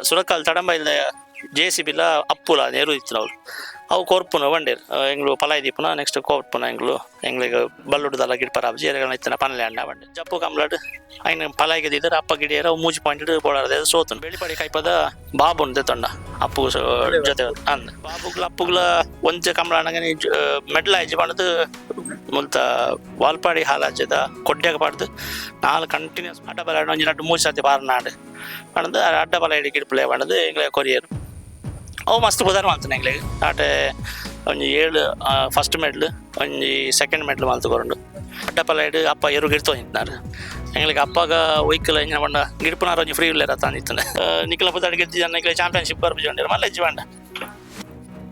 ಸುರಕಾಲ್ ತಡಂಬೈಲ್ದ JCB ಅಪ್ಪುಲ ನೆರು ಇತ್ತು ಅವ್ರು ಅವು ಕೊರ್ಪುನ ಬಂಡೇರು ಎಂಗ್ಳು ಪಲಾಯಿ ದೀಪುನ ನೆಕ್ಸ್ಟ್ ಕೋರ್ಪುನ ಎಂಗ್ಳಿಗೆ ಬಲ್ಲುಡ್ದಲ್ಲ ಗಿಡ ಪರಾಬ್ಜಿ ಎರಗಣ ಇತ್ತನ ಪನಲೆ ಅಣ್ಣ ಬಂಡೆ ಜಪ್ಪು ಕಮ್ಲಾಡ್ ಐನ ಪಲಾಯಿಗೆ ದಿದ್ದಾರೆ ಅಪ್ಪ ಗಿಡಿಯರ ಮೂಜಿ ಪಾಯಿಂಟ್ ಬೋಡಾರ್ದೆ ಸೋತನು ಬೆಳಿಪಡಿ ಕೈಪದ ಬಾಬು ತೊಂಡ ಅಪ್ಪು ಜೊತೆ ಅಂದ ಬಾಬುಗ್ಲ ಅಪ್ಪುಗ್ಲ ಒಂಚ ಕಮ್ಲ ಅಣ್ಣಗನಿ ಮೆಡ್ಲ್ ಆಯ್ಜಿ ಪಣದು ಮುಲ್ತ ವಾಲ್ಪಾಡಿ ಹಾಲಾಜದ ಕೊಡ್ಡ್ಯಾಗ ಪಾಡ್ದು ನಾಲ್ ಕಂಟಿನ್ಯೂಸ್ ಅಡ್ಡ ಬಲ ಒಂಜಿ ನಟ್ಟು ಮೂಜಿ ಸರ್ತಿ ಪಾರ್ನಾಡು ಪಣದು ಅಡ್ಡ ಬಲ ಹಿಡಿ ಗಿಡ್ಪುಲೆ ಪಣದು ಎಂಗ್ಲೆ ಕೊರಿಯರು ಅವು ಮಸ್ತ್ ಬುಧಾರ ಮಾಡ್ತಾನೆ ಎಂಗ್ಲಿಗೆ ಆಟೆ ಒಂಜಿ 7 ಫಸ್ಟ್ ಮೆಡ್ಲ್ ಒಂಜಿ ಸೆಕೆಂಡ್ ಮೆಡ್ಲ್ ಮಲ್ತುಕೊಂಡು ಅಡ್ಡಪಲ್ಲ ಹಿಡು ಅಪ್ಪ ಎರು ಗಿಡ್ತೋ ನಿಂತಾರು ಎಂಗ್ಲಿಗೆ ಅಪ್ಪಾಗ ಒಯ್ಕಲ ಎಂಜಿನ ಬಂಡ ಗಿಡ್ಪುನಾರ ಒಂಜಿ ಫ್ರೀ ಇಲ್ಲೇರ ತಂದಿತ್ತಾನೆ ನಿಖಲ ಬುದ್ದಾಡಿ ಗಿಡ್ತಿ ಜನ ಎಂಗ್ಲಿಗೆ ಚಾಂಪಿಯನ್ಶಿಪ್ ಬರ್ಬಿಜೊಂಡಿರು ಮಲ್ಲ ಹೆಜ್ಜಿ ಬಂಡ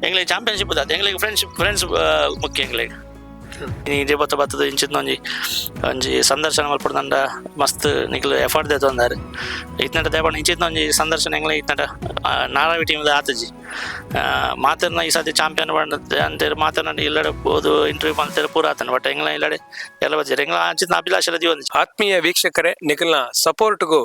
ಎಂಗ್ಲಿಗೆ ಚಾಂಪಿಯನ್ಶಿಪ್ ಬುದ್ದಾತ ಎಂಗ್ಲಿಗೆ ಫ್ರೆಂಡ್ಸ್ ಮುಖ್ಯ ಎಂಗ್ಲಿಗೆ ನೀರು ಬತ್ತದ ಇಂಚಿನ ಒಂಜಿ ಸಂದರ್ಶನ ಮಲ್ಪಡ್ದಂಡ ಮಸ್ತ್ ನಿಖಲು ಎಫರ್ಟ್ ದೇ ತೊಂದಾರೆ ಇತ್ನಟ ದೇವಣ್ಣ ಇಂಚಿನ ಒಂಜಿ ಸಂದರ್ಶನ ಎಂಗ್ಲ ಇತ್ನಟ ನಾರಾವಿ ಟೀಮ್ದ ಆತಜಿ ಮಾತರ್ನ ಈ ಸತಿ ಚಾಂಪಿಯನ್ ಬಂದ ಅಂತೇಳಿ ಮಾತನಾಡಿ ಇಲ್ಲಡೆ ಓದು ಇಂಟರ್ವ್ಯೂ ಮಾಡ್ತಾರೆ ಪೂರ ಆತನ ಬಟ್ ಎಂಗ್ಲ ಇಲ್ಲಡೆ ಎಲ್ಲ ಬಜ್ಜಾರೆ ಎಂಗ್ಲ ಅಂಚಿನ ಅಭಿಲಾಷ ಒಂದು ಆತ್ಮೀಯ ವೀಕ್ಷಕರೇ ನಿಖಲ್ನ ಸಪೋರ್ಟ್ಗೂ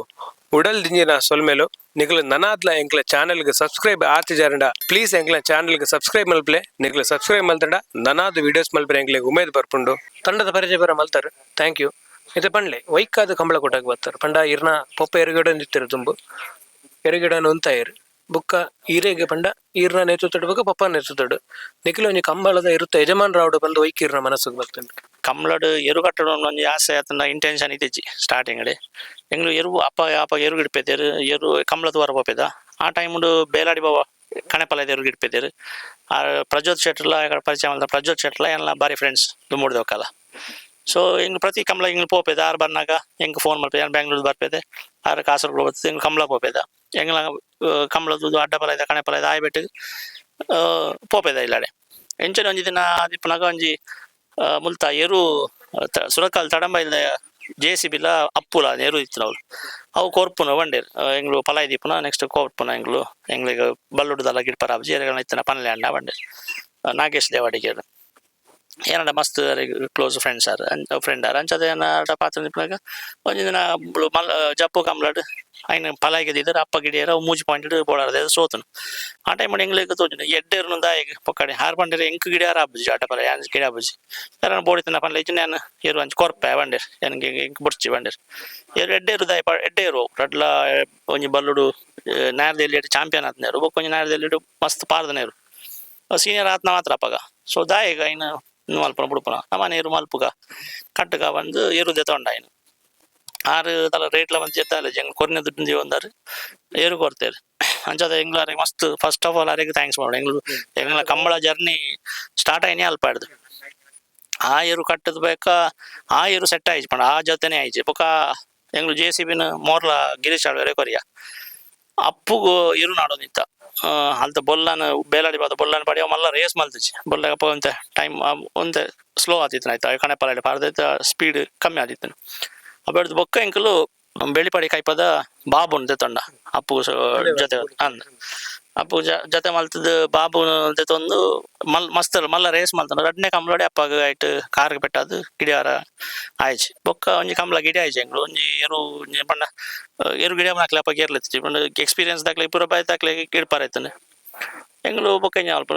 ಉಡಲ್ ದಿಂಜಿನ ಸೊಲ್ಮೇಲು ನಿಖಲ್ ನನಾದ್ಲ ಎಂಕ್ಲ ಚಾನೆಲ್ಗೆ ಸಬ್ಸ್ಕ್ರೈಬ್ ಆತಿಜಾರಂಡ ಪ್ಲೀಸ್ ಎಂಕ್ಲ ಚಾನೆಲ್ಗೆ ಸಬ್ಸ್ಕ್ರೈಬ್ ಮಲ್ಪಲೆ ನಿಖಲ್ ಸಬ್ಸ್ಕ್ರೈಬ್ ಮಲ್ತಂಡ ನನಾದ್ ವಿಡಿಯೋಸ್ ಮಲ್ಪರೆ ಎಂಕ್ಲಿಗೆ ಉಮೇದ್ ಬರ್ಪುಂಡು ತಂಡದ ಪರಿಚಯ ಬರ ಮಲ್ತಾರೆ ಥ್ಯಾಂಕ್ ಯು ಇದು ಪಂಡ್ಲೆ ವೈಕಾದ ಕಂಬಳ ಕೊಟ್ಟಾಗ ಬರ್ತಾರೆ ಪಂಡ ಇರ್ನ ಪೊಪ್ಪ ಎರಗಿಡ ನಿಂತಿರು ತುಂಬು ಎರಗಿಡ ಉಂತ ಇರು ಬುಕ್ಕ ಈರೆಗೆ ಪಂಡ ಈರ್ನ ನೇತೃತ್ವಡು ಬುಕ್ಕ ಪಪ್ಪ ನೇತೃತ್ವಡು ನಿಖಿಲ್ ಒಂಜಿ ಕಂಬಳದ ಇರುತ್ತೆ ಯಜಮಾನ್ ರಾವುಡು ಬಂದು ವೈಕಿರ್ನ ಮನಸ್ಸಿಗೆ ಬರ್ತಂಡು ಕಮ್ಲಡ್ ಎರು ಕಟ್ಟಡ ಒಂಜಿ ಆಸೆ ಆತನ ಇಂಟೆನ್ಷನ್ ಇತ್ತಿಜ್ಜಿ ಸ್ಟಾರ್ಟಿಂಗ್ ಎಂಗ್ಳು ಎರು ಅಪ್ಪ ಎರು ಗಿಡ್ಪೇದೇರು ಎರು ಕಮ್ಲದ ವರ ಪೋಪೇದ ಆ ಟೈಮುಡು ಬೇಲಾಡಿ ಬಾಬಾ ಕಣೆಪಲದ ಎರು ಗಿಡ್ಪೇದೇರು ಆ ಪ್ರಜ್ಯೋತ್ ಶೆಟ್ರ್ಲ ಪರಿಚಯ ಮಾಡಿದ ಪ್ರಜ್ಯೋತ್ ಶೆಟ್ರ್ಲ ಎಲ್ಲ ಬಾರಿ ಫ್ರೆಂಡ್ಸ್ ದುಮ್ಮುಡ್ದವಕ್ಕಲ್ಲ ಸೊ ಎಂಗ್ ಪ್ರತಿ ಕಮ್ಲ ಎಂಗ್ಳು ಪೋಪೇದ ಆರು ಬಂದಾಗ ಎಂಗ್ ಫೋನ್ ಮಲ್ಪೇದ ಬ್ಯಾಂಗ್ಳೂರ್ ಬರ್ಪೇದೆ ಆರು ಕಾಸರಗೋಡು ಬರ್ತದೆ ಎಂಗ್ ಕಮ್ಲ ಪೋಪೇದ ಎಂಗ್ಲ ಕಮ್ಲದ್ದು ಅಡ್ಡ ಪಲ ಇದೆ ಕಣೆ ಪಲ ಇದೆ ಆಯ್ಬಿಟ್ಟು ಪೋಪೇದ ಇಲ್ಲಡೆ ಎಂಚನೆ ಒಂಜಿ ದಿನ ದಿಪ್ಪನಾಗ ಒಂಜಿ ಮುಲ್ತ ಎರು ಸುರಕಾಲ್ ತಡಂಬೈಲ್ದ JCB ಅಪ್ಪುಲ ನೆರು ಇತ್ತು ಅವ್ರು ಅವು ಕೊರ್ಪುನ ಬಂಡೇರು ಎಂಗ್ಳು ಪಲಾಯಿ ದೀಪುನ ನೆಕ್ಸ್ಟ್ ಕೋರ್ಪುನ ಎಂಗ್ಳಿಗೆ ಬಲ್ಲುಡ್ದಲ್ಲ ಗಿಡ ಪರಾಬ್ಜಿ ಎರಗಣ ಇತ್ತನ ಪನಲೆ ಅಣ್ಣ ಬಂಡೇರು ನಾಗೇಶ್ ದೇವಾಡಿಗೆ ಏನಡ ಮಸ್ತ್ ಕ್ಲೋಸ್ ಫ್ರೆಂಡ್ ಅಂಚದ ಪಾತ್ರ ನಿಪ್ನಾಗ ಒಂಜಿ ದಿನ ಜಪ್ಪು ಕಮ್ಲಾಡ್ ಐನ ಪಲಾಯಿಗೆ ದಿದ್ದಾರೆ ಅಪ್ಪ ಗಿಡಿಯರ ಮೂಜಿ ಪಾಯಿಂಟ್ ಬೋಡಾರ್ದೆ ಸೋತನು ಆ ಟೈಮ್ ಎಂಗ್ಲಿಗೆ ತೋಜು ಎಡ್ಡೇರು ದಾಯಿಗೆ ಪೊಕ್ಕಡೆ ಹಾರು ಬಂಡೇರು ಎಂಕ್ ಗಿಡಿಯಾರ ಹಬ್ಬಜಿ ಆಟ ಪಲ ಗಿಡ ಹಬ್ಬಜಿ ಯಾರು ಬೋಡಿತನ ಪನ್ಲ ಇಜ್ಜು ನಾನು ಏರು ಹಂಚಿ ಕೊರ್ಪೆ ಬಂಡೇರು ನನಗೆ ಎಂಕ್ ಬುಡ್ಚಿ ಬಂಡೇರು ಏರು ಎಡ್ಡೇರು ದಾಯಿ ಎಡ್ಡೇರು ರಡ್ಲ ಒಂಜಿ ಬಲ್ಲುಡು ನ್ಯಾರದಲ್ಲಿ ಚಾಂಪಿಯನ್ ಆತನೇರು ಬೊಕ್ಕೊಂಜಿ ನ್ಯಾರದಲ್ಲಿ ಮಸ್ತ್ ಪಾರ್ದನೇರು ಸೀನಿಯರ್ ಆತ್ನ ಮಾತ್ರ ಅಪ್ಪಗ ಸೊ ದಾಯಿಗ ಇನ್ನು ಮಲ್ಪನ ಬುಡ್ಪುನ ನಮ್ಮನೆ ಎರು ಮಲ್ಪುಗ ಕಟ್ಟಗ ಬಂದು ಎರುದೆ ತೊಂಡ ಇನ್ನು ಆರು ತಲ ರೇಟ್ಲ ಬಂದು ಜೆದ್ದಾಲೆ ಎಂಗ್ ಕೊರ್ನೆ ದುಡ್ಡು ಒಂದಾರು ಏರು ಕೊಡ್ತೇರು ಅಂಚದ ಎಂಗ್ಲಾರಿಗೆ ಮಸ್ತ್ ಫಸ್ಟ್ ಆಫ್ ಆಲ್ ಅವರಿಗೆ ಥ್ಯಾಂಕ್ಸ್ ಮಾಡೋಣ ಎಂಗ್ಲ ಕಂಬಳ ಜರ್ನಿ ಸ್ಟಾರ್ಟ್ ಆಯ್ನೇ ಅಲ್ಪ ಹಿಡ್ದು ಆ ಏರು ಕಟ್ಟದ ಬೇಕಾ ಆ ಏರು ಸೆಟ್ ಆಯ್ತು ಪಂಡ ಆ ಜೊತೆನೆ ಆಯ್ತು ಬೊಕ ಎಂಗ್ಳು JCB ಮೋರ್ಲ ಗಿರೀಶ್ ಆಳ್ವೇರೆ ಕೊರಿಯ ಅಪ್ಪುಗು ಇರು ನಾಡೋದಿತ್ತ ಅಲ್ತ ಬೊಲ್ಲನ ಬೇಲಾಡಿ ಬಾದ ಬೊಲ್ಲನ ಪಡಿ ಅವ ಮಲ್ಲ ರೇಸ್ ಮಲ್ತಿಚ್ಚಿ ಬೊಲ್ಲಗಪ್ಪ ಒಂತೆ ಟೈಮ್ ಒಂತೆ ಸ್ಲೋ ಆತಿತ್ತು ಆಯ್ತು ಕಣೆ ಪಲಾಡಿ ಪಾರ್ದೈತ ಸ್ಪೀಡ್ ಕಮ್ಮಿ ಆದಿತ್ತು ಅಬ್ಬಡ್ದು ಬೊಕ್ಕ ಎಂಕಲು ಬೆಳಿಪಡಿ ಕೈಪದ ಬಾಬು ತೊಂಡ ಅಪ್ಪು ಜೊತೆ ಅಂದ ಅಪ್ಪು ಜೊತೆ ಮಲ್ತದ ಬಾಬು ತಂದು ಮಸ್ತ್ ಮಲ್ಲ ರೇಸ್ ಮಲ್ತಾನ ರಡ್ನೆ ಕಂಬಳಡಿ ಅಪ್ಪಾಗ ಆಯ್ತು ಕಾರ್ಗೆ ಪೆಟ್ಟದು ಗಿಡಿಯಾರ ಆಯ್ಚಿ ಬೊಕ್ಕ ಒಂಜಿ ಕಂಬಳ ಗಿಡಿ ಆಯ್ಚಿ ಎಂಗ್ಳು ಒಂಜಿ ಎರು ಪಂಡ ಎರು ಗಿಡ ಹಾಕ್ಲಿ ಅಪ್ಪ ಕೇರ್ಲೆತ್ತಿ ಪಂಡ ಎಕ್ಸ್ಪೀರಿಯನ್ಸ್ ದಾಕ್ಲೆ ಪೂರ ಬಾಯ್ತು ಹಾಕ್ಲಿ ಗಿಡ್ಪಾರೈತಾನೆ ಎಂಗ್ಳು ಬೊಕ್ಕ ಅಲ್ಪ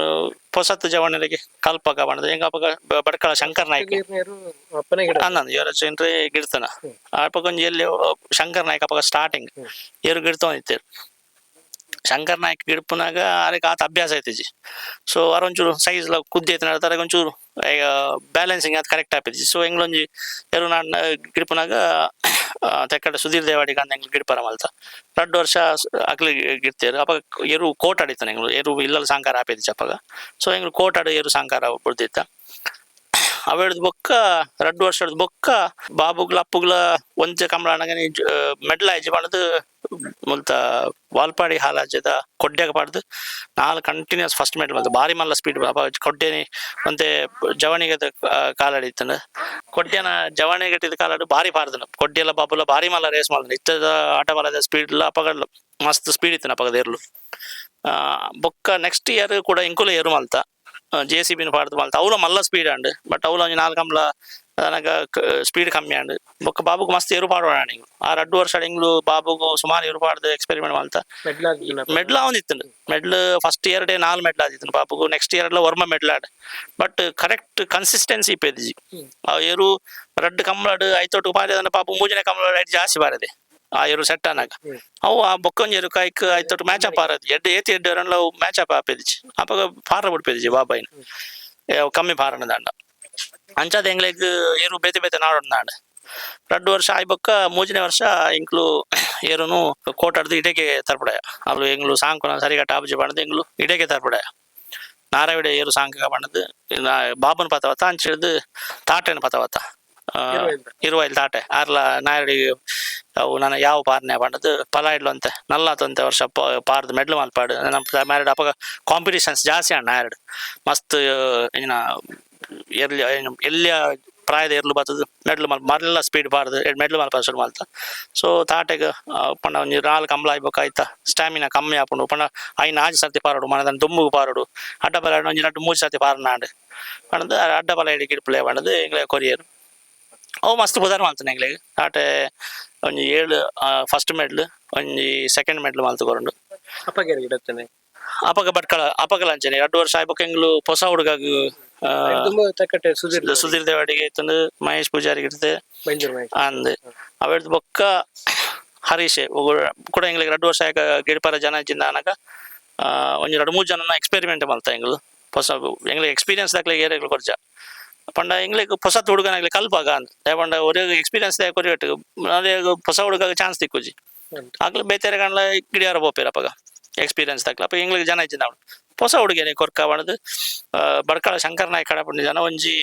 ಹೊಸತ್ತು ಜವಣರಿಗೆ ಕಲ್ಪಕ ಬಣ್ಣದ ಹೆಂಗ ಅಪ್ಪಗ ಬಡ್ಕಳ ಶಂಕರ್ ನಾಯ್ಕ ಅನ್ನಂದು ಯುವರಾಜ್ ಎಂಟ್ರೆ ಗಿಡ್ತಾನ ಅಪ್ಪ ಕೊಂಚ ಎಲ್ಲಿ ಶಂಕರ್ ನಾಯ್ಕ ಅಪ್ಪಗ ಸ್ಟಾರ್ಟಿಂಗ್ ಎರು ಗಿಡ್ತೊಂದಿತ್ತೇರು ಶಂಕರ್ ನಾಯ್ಕ ಗಿಡ್ಪುನಾಗ ಅದಕ್ಕೆ ಆತ ಅಭ್ಯಾಸ ಐತಿಜಿ ಸೊ ಅರೊಂಚೂರು ಸೈಜ್ ಕುದ್ದಿ ಐತೆ ನಡ್ತಾರೆ ಒಂಚೂರು ಈಗ ಬ್ಯಾಲೆನ್ಸಿಂಗ್ ಅದು ಕರೆಕ್ಟ್ ಆಗ್ತೈತಿ ಸೊ ಎಂಗ್ಳೊಂಜಿ ಎರು ನಾನು ಗಿಡ್ಪುನಾಗ ತೆಕ್ಕಡೆ ಸುಧೀರ್ ದೇವಾಡಿಗ ಅಂತ ಎಂಗ್ಳು ಗಿಡ್ಪರ ಮಲ್ತ 2 ವರ್ಷ ಅಕ್ಲಿ ಗಿಡ್ತೇರು ಅಪ್ಪ ಎರು ಕೋಟ್ ಆಡಿತಾನೆ ಎಂಗ್ಳು ಎರು ಇಲ್ಲಲ್ಲಿ ಸಾಂಕಾರ ಆಪೇದಿಚ್ಚ ಅಪ್ಪಗ ಸೊ ಎಂಗ್ಳು ಕೋಟ್ ಆಡು ಎರು ಸಾಂಕಾರ ಬಿಡ್ದಿತ್ತ ಅವೇಳ್ದು ಬೊಕ್ಕ 2 ವರ್ಷದ ಬೊಕ್ಕ ಬಾಬುಗ್ಲ ಅಪ್ಪುಗ್ಲ ಒಂಚ ಕಂಬಳ ಅಣ್ಣಗನಿ ಮೆಡ್ಲ್ ಆಯ್ಜಿ ಪಣದು ಮುಲ್ತ ವಾಲ್ಪಾಡಿ ಹಾಲಾಜದ ಕೊಡ್ಡ್ಯಾಗ ಪಾಡ್ದು ನಾಲ್ ಕಂಟಿನ್ಯೂಸ್ ಫಸ್ಟ್ ಮೆಡ್ಲ್ ಮಲ್ತ ಬಾರಿ ಮಲ್ಲ ಸ್ಪೀಡ್ ಕೊಡ್ಡೇನಿ ಮತ್ತೆ ಜವಣಿಗೆ ಕಾಲಾಡಿತ್ತಂಡ ಕೊಡ್ಡ್ಯನ ಜವಣಿಗೆಟ್ಟಿದ ಕಾಲಾಡು ಬಾರಿ ಪಾರ್ದನು ಕೊಡ್ಡಿಯಲ್ಲ ಬಾಬುಲ್ಲ ಬಾರಿ ಮಲ್ಲ ರೇಸ್ ಮಾಡ್ದ ಇತ್ತದ ಆಟ ಬಲದ ಸ್ಪೀಡ್ ಇಲ್ಲ ಅಪಗಡ್ಲು ಮಸ್ತ್ ಸ್ಪೀಡ್ ಇತ್ತನ ಅಪಗದ ಏರ್ಲು ಬೊಕ್ಕ ನೆಕ್ಸ್ಟ್ ಇಯರ್ ಕೂಡ ಇಂಕುಲ ಏರು ಮಲ್ತ JCB ಪಾಡ್ದು ಮಲ್ತ ಅವ್ಲ ಮಲ್ಲ ಸ್ಪೀಡ್ ಅಂಡ್ ಬಟ್ ಅವ್ಲ ಒಂಜಿ 4 ಕಂಬಳ ನನಗೆ ಸ್ಪೀಡ್ ಕಮ್ಮಿ ಆಂಡು ಬೊಕ್ಕ ಬಾಬುಗೆ ಮಸ್ತ್ ಏರು ಪಾಡೋಣ ನೀವು ಆ 2 ವರ್ಷ ಎಂಗ್ಲು ಬಾಬುಗೂ ಸುಮಾರು ಏರು ಪಾಡ್ದು ಎಕ್ಸ್ಪೆರಿಮೆಂಟ್ ಮಾಡ್ತಾ ಮೆಡ್ಲ ಒಂದಿತ್ತು ಮೆಡ್ಲ್ ಫಸ್ಟ್ ಇಯರ್ 4 ಮೆಡ್ಲ್ ಆದಿತ್ತು ಬಾಬುಗೂ ನೆಕ್ಸ್ಟ್ ಇಯರ್ ಎಲ್ಲ ವರ್ಮ ಮೆಡ್ಲ್ ಆಡ್ ಬಟ್ ಕರೆಕ್ಟ್ ಕನ್ಸಿಸ್ಟೆನ್ಸಿ ಇಪ್ಪೇದಿಜಿ ಆ ಏರು ರಡ್ಡು ಕಂಬಳಾಡು ಐತೊಟ್ಟು ಪಾರಿದ ಪಾಪು ಮೂಜನೆ ಕಂಬಳಾಡು ಐದು ಜಾಸ್ತಿ ಬಾರದೆ ಆ ಏರು ಸೆಟ್ ಅನ್ನಾಗ ಅವು ಆ ಬೊಕ್ಕೊಂಜೇರು ಕೈಕ್ ಐತೊಟ್ಟು ಮ್ಯಾಚ್ ಅಪ್ ಆರದು ಏತಿ ಎಡ್ಡು ಮ್ಯಾಚ್ ಅಪ್ ಆಪೇದಿಜಿ ಅಪ್ಪಾಗ ಪಾರ ಬಿಡ್ಪೇದಿಜಿ ಬಾಬಾಯಿನ ಕಮ್ಮಿ ಪಾರಣ ದಂಡ ಅಂಚಾದ ಎಂಗ್ಲೆಗ್ ಏರು ಬೇತೆ ಬೇತೆ ನಾಡೋದು ನಾಡು 2 ವರ್ಷ ಆಯ್ಬೊಕ್ಕ 3ನೇ ವರ್ಷ ಇಂಕ್ಲು ಏರುನು ಕೋಟಾಡ್ದು ಇಡೆಗೆ ತರ್ಪಡಾಯ ಅವ್ರು ಎಂಗ್ಲು ಸಾಂಕು ಸರಿಗ ಟಾಪ್ಜಿ ಬಣ್ಣದು ಎಂಗ್ಲು ಇಡೆಗೆ ತರ್ಪಡಾಯ ನಾರಾವಿಡ ಏರು ಸಾಂಕ ಬಣ್ಣದು ಬಾಬುನ ಪತವತ್ತ ಅಂಚಿಡ್ದು ತಾಟೆನ ಪತವತ್ತ ಇರುವೈಲ್ ತಾಟೆ ಆರ್ಲ ನಾಯಡಿ ಅವು ನನ್ನ ಯಾವ ಪಾರ್ನೆ ಬಣ್ಣದು ಫಲ ಇಡ್ಲಂತೆ ನಲ್ಲಾತಂತೆ ವರ್ಷ ಪಾರ್ದು ಮೆಡ್ಲು ಮಲ್ಪಾಡು ನಮ್ಮ ಮ್ಯಾರಿಡ್ ಅಪ್ಪ ಕಾಂಪಿಟೇಷನ್ಸ್ ಜಾಸ್ತಿ ಅಣ್ಣ ನಾಯಡ್ ಮಸ್ತ್ ಏನ ಎರ್ಲಿ ಎಲ್ಲಿಯ ಪ್ರಾಯದ ಎರ್ಲು ಬರ್ತದೆ ಮೆಡ್ಲು ಮಲ್ಲ ಸ್ಪೀಡ್ ಬಾರ್ದು ಮೆಡ್ಲು ಮಲ್ಪ ಶುರು ಮಾಡ್ತಾ ಸೊ ತಾಟೆಗೆ ಪಂಡ ಒಂಜಿ 4 ಕಂಬಳ ಆಯ್ಬೇಕಾಯ್ತಾ ಸ್ಟಾಮಿನಾ ಕಮ್ಮಿ ಆಪುಂಡು ಪಂಡ ಐನ ಆಜಿ ಸರ್ತಿ ಪಾರೋಡು ಮನದನ್ನ ದುಮ್ಮುಗು ಪಾರೋಡು ಅಡ್ಡ ಬಲ ಒಂಜಿ 2-3 ಸರ್ತಿ ಪಾರನಾಡು ಪಂಡದು ಅಡ್ಡ ಬಲ ಹಿಡಿ ಗಿಡ್ಪುಲೆ ಪಂಡದು ಎಂಗ್ಲೆ ಕೊರಿಯರು ಅವು ಮಸ್ತ್ ಬುಧಾರ ಮಾಡ್ತಾನೆ ಎಂಗ್ಲೆಗೆ ತಾಟೆ ಒಂಜಿ 7 ಫಸ್ಟ್ ಮೆಡ್ಲ್ ಒಂಜಿ ಸೆಕೆಂಡ್ ಮೆಡ್ಲ್ ಮಲ್ತು ಕೊರಂಡು ಅಪಗ ಬಟ್ಕಳ ಅಪಗಲ ಅಂಚನೆ 2 ವರ್ಷ ಆಯ್ಬೇಕು ಎಂಗ್ಲು ಹೊಸ ಹುಡುಗಾಗ ಸುಧೀರ್ ದೇವಾಡಿಗೆ ಇತ್ತಂದು ಮಹೇಶ್ ಪೂಜಾರಿಗೆ ಇರ್ತದೆ ಅಂದ್ ಅವೆಡ್ದು ಬೊಕ್ಕ ಹರೀಶ್ ಕೂಡ ಎಂಗ್ಲಿಗೆ 2 ವರ್ಷ ಆಗ ಗಿಡಪರ ಜನ ಇಜ್ಜಿಂದ ಅನಕ ಒಂಜಿ 2-3 ಜನ ಎಕ್ಸ್ಪೆರಿಮೆಂಟ್ ಮಲ್ತಾ ಎಂಗ್ಲು ಹೊಸ ಎಂಗ್ಲಿಗೆ ಎಕ್ಸ್ಪೀರಿಯನ್ಸ್ ದಾಖಲೆ ಏರೆಗ್ಲು ಕೊರ್ಜ ಪಂಡ ಎಂಗ್ಲಿಗೆ ಹೊಸ ಹುಡುಗನಾಗ್ಲಿ ಕಲ್ಪಾಗ ಅಂತ ಪಂಡ ಒರೇ ಎಕ್ಸ್ಪೀರಿಯನ್ಸ್ ದಾಗ ಕೊರಿಯಟ್ಟು ಅದೇ ಹೊಸ ಹುಡುಗಾಗ ಚಾನ್ಸ್ ತಿಕ್ಕುಜಿ ಆಗ್ಲಿ ಬೇತಾರೆ ಕಾಣಲ ಗಿಡಿಯಾರ ಬೋಪೇರಪ್ಪಗ ಎಕ್ಸ್ಪೀರಿಯನ್ಸ್ ದಾಖಲೆ ಅಪ್ಪ ಎಂಗ್ಲಿಗೆ ಜನ ಇಜ್ಜಿಂದ ಹೊಸ ಹುಡುಗೇನೆ ಕೊರ್ಕ ಬಣದು ಬಡ್ಕಳ ಶಂಕರ್ ನಾಯ್ಕ ಕಡಪುಂಡು ಜನ ಒಂಜಿ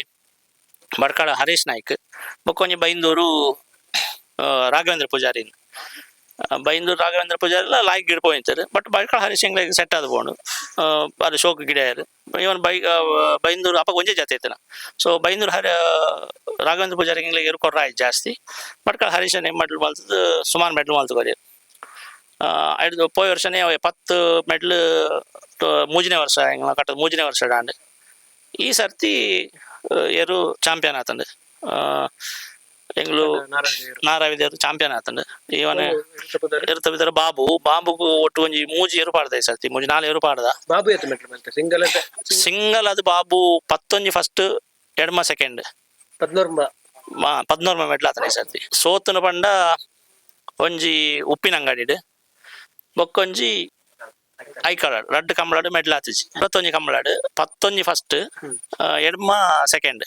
ಬಡ್ಕಳ ಹರೀಶ್ ನಾಯ್ಕ್ ಬೊಕ್ಕೊಂಜಿ ಬೈಂದೂರು ರಾಘವೇಂದ್ರ ಪೂಜಾರಿ ಬೈಂದೂರು ರಾಘವೇಂದ್ರ ಪೂಜಾರಿ ಎಲ್ಲ ಲಾಯ್ಕ್ ಗಿಡ ಪೋಯ್ತಾರೆ ಬಟ್ ಬಡ್ಕಳ ಹರೀಶ್ ಎಂಗ್ಲಿಗೆ ಸೆಟ್ ಆದ ಬೋಂಡು ಅದು ಶೋಕ್ ಗಿಡ ಯಾರು ಇವನ್ ಬೈಂದೂರು ಅಪ್ಪ ಒಂಜೇ ಜಾತಿ ಐತನ ಸೊ ಬೈಂದೂರು ರಾಘವೇಂದ್ರ ಪೂಜಾರಿ ಎಂಗ್ಲಿಗೆ ಇರು ಕೊರ್ರ ಆಯ್ತು ಜಾಸ್ತಿ ಬಡ್ಕಳ ಹರೀಶನ್ ಮೆಡ್ಲ್ ಮಲ್ತದ್ದು ಸುಮಾರು ಮೆಡ್ಲ್ ಮಲ್ತು ಕೊರಿಯರು ಐದು ಪೋಯ್ ವರ್ಷನೇ 10 ಮೆಡ್ಲ್ 3ನೇ ವರ್ಷ ಎಂಗ್ಲ ಕಟ್ಟದ 3ನೇ ವರ್ಷ ಡಾಂಡ್ ಈ ಸರ್ತಿ ಏರು ಚಾಂಪಿಯನ್ ಆತಂಡು ಎಂಗ್ಲು ನಾರಾವಿದೇರು ಚಾಂಪಿಯನ್ ಆತಂಡು ಇವನ್ ಇರ್ತ ಬಿದ್ದರ ಬಾಬುಗೂ ಒಟ್ಟು ಒಂಜಿ 3 ಏರು ಪಾಡ್ದ ಈ ಸರ್ತಿ 4 ಏರು ಪಾಡ್ದ ಸಿಂಗಲ್ ಅದು ಬಾಬು 11 ಫಸ್ಟ್ ಎಡ್ಮ ಸೆಕೆಂಡ್ 14 ಮೆಡ್ಲ್ ಆತನ ಈ ಸರ್ತಿ ಸೋತನ ಪಂಡ ಒಂಜಿ ಉಪ್ಪಿನ ಅಂಗಡಿ ಬೊಕ್ಕೊಂಜಿ ಐಕಳಾಡು 2 ಕಂಬಳಾಡು ಮೆಡ್ಲ್ ಆತಿಜಿ 21 ಕಂಬಳಾಡು 11 ಫಸ್ಟ್ ಎಡ್ಮ ಸೆಕೆಂಡ್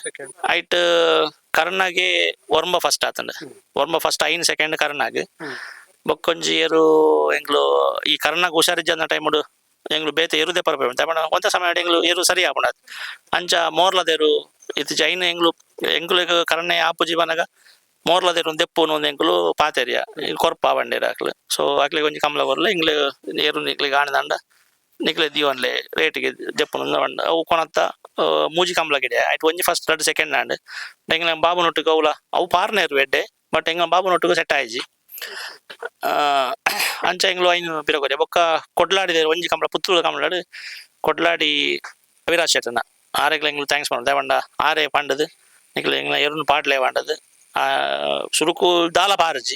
ಐಟ್ ಕರ್ನಾಗೆ ವರ್ಮ ಫಸ್ಟ್ ಆತಂಡ ವರ್ಮ ಫಸ್ಟ್ ಐನ್ ಸೆಕೆಂಡ್ ಕರ್ನಾಗ್ ಬೊಕ್ಕೊಂಜಿ ಏರು ಎಂಗ್ಲು ಈ ಕರ್ನಾಗ್ ಹುಷಾರಿಜ್ಜನ ಟೈಮುಡು ಎಂಗ್ಲು ಬೇತೆ ಏರುದೇ ಪರ್ಪೆ ತಪಂಡ ಒಂತ ಸಮಯ ಎಂಗ್ಲು ಏರು ಸರಿ ಆಪುಂಡ ಅಂಚ ಮೋರ್ಲದೇರು ಇದು ಜೈನ್ ಎಂಗ್ಲು ಕರ್ಣೆ ಆಪುಜಿ ಬನಗ ಮೋರ್ಲದೇರು ಒಂದು ದೆಪ್ಪುನು ಒಂದು ಎಂಕ್ಲು ಪಾತೆರಿಯ ಕೊರ್ಪ ಬಂಡೇರ ಆಕ್ಲು ಸೊ ಆಕ್ಲಿಗೆ ಒಂಜಿ ಕಮಲ ಬರ್ಲ ಇಂಗ್ಲೆ ಏರು ನಿಕ್ಲಿಗೆ ಆಣದಂಡ ನಿಕ್ಲೆ ದೀವನ್ಲೆ ರೇಟಿಗೆ ದೆಪ್ಪುನು ಅವು ಕೊನತ್ತ 3 ಕಂಬಳ ಗಿಡ ಆಯ್ತು ಒಂಜಿ ಫಸ್ಟ್ 2 ಸೆಕೆಂಡ್ ಆಂಡ್ ಎಂಗ್ಲ ಬಾಬು ನೊಟ್ಟಿಗೆ ಅವಲ ಅವು ಪಾರ್ನೆ ಇರು ಎಡ್ಡೆ ಬಟ್ ಎಂಗ ಬಾಬು ನೊಟ್ಟಿಗೆ ಸೆಟ್ ಆಯ್ಜಿ ಅಂಚ ಎಂಗ್ಲು ಐನು ಪಿರಗೋದೆ ಬೊಕ್ಕ ಕೊಡ್ಲಾಡಿದೆ ಒಂಜಿ ಕಂಬಳ ಪುತ್ತೂರು ಕಂಬಳಾಡು ಕೊಡ್ಲಾಡಿ ಅವಿರಾಜ್ ಶೆಟ್ಟನ ಆರೆಗ್ಲ ಎಂಗ್ಲು ಥ್ಯಾಂಕ್ಸ್ ಮಾಡೋದು ದೇವಂಡ ಆರೆ ಪಂಡದು ನಿಕ್ಲೆ ಎಂಗ್ಲ ಎರುನ್ ಪಾಟ್ಲೆ ಪಂಡದು ಸುರುಕು ದಾಲ ಪಾರ್ಜಿ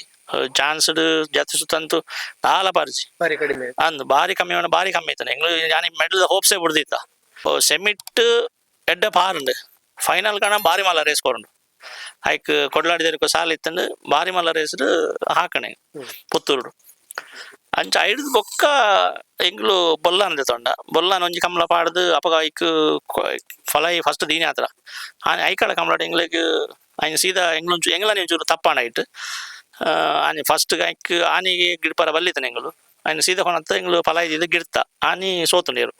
ಚಾನ್ಸ್ ಜತಿ ಸುತ್ತಂತೂ ದಾಲ ಪಾರ್ಜಿ ಅಂದ್ ಬಾರಿ ಕಮ್ಮಿ ಐತಾನೆ ಎಂಗ್ಲು ಯಾನಿ ಮೆಡಲ್ ಹೋಪ್ಸೇ ಬಿಡ್ದಿತ್ತ ಸೆಮಿಟ್ ಎಡ್ಡ ಪಾರುಂಡು ಫೈನಲ್ ಕಣ ಬಾರಿ ಮಲ್ಲ ರೇಸ್ ಕೊರಂಡು ಐಕ್ ಕೊಡ್ಲಾಡಿದೇರಿಕ ಸಾಲ ಇತ್ತಂಡು ಬಾರಿ ಮಲ್ಲ ರೇಸ್ ಹಾಕಣೆ ಪುತ್ತೂರು ಅಂಚ ಐಡ್ದು ಬೊಕ್ಕ ಎಂಗ್ಲು ಬೊಲ್ಲಾನ್ ತೊಂಡ ಬೊಲ್ಲಾನ್ ಒಂಜಿ ಕಮಲ ಪಾಡ್ದು ಅಪಗ ಐಕ್ ಫಲೈ ಫಸ್ಟ್ ದೀನಿ ಆತರ ಐಕಳ ಕಮಲಾಡ್ ಎಂಗ್ಲಿಗೆ ఆయన సీదా ఎంగ్లని చూరు తప్ప నైట్ ఆయన ఫస్ట్ ఆనికి గిడిపర బల్లితను ఎంగులు ఆయన సీదా కొనంత ఎంగులు పలాయి ఇది గిడతా ఆని సోతుండేరు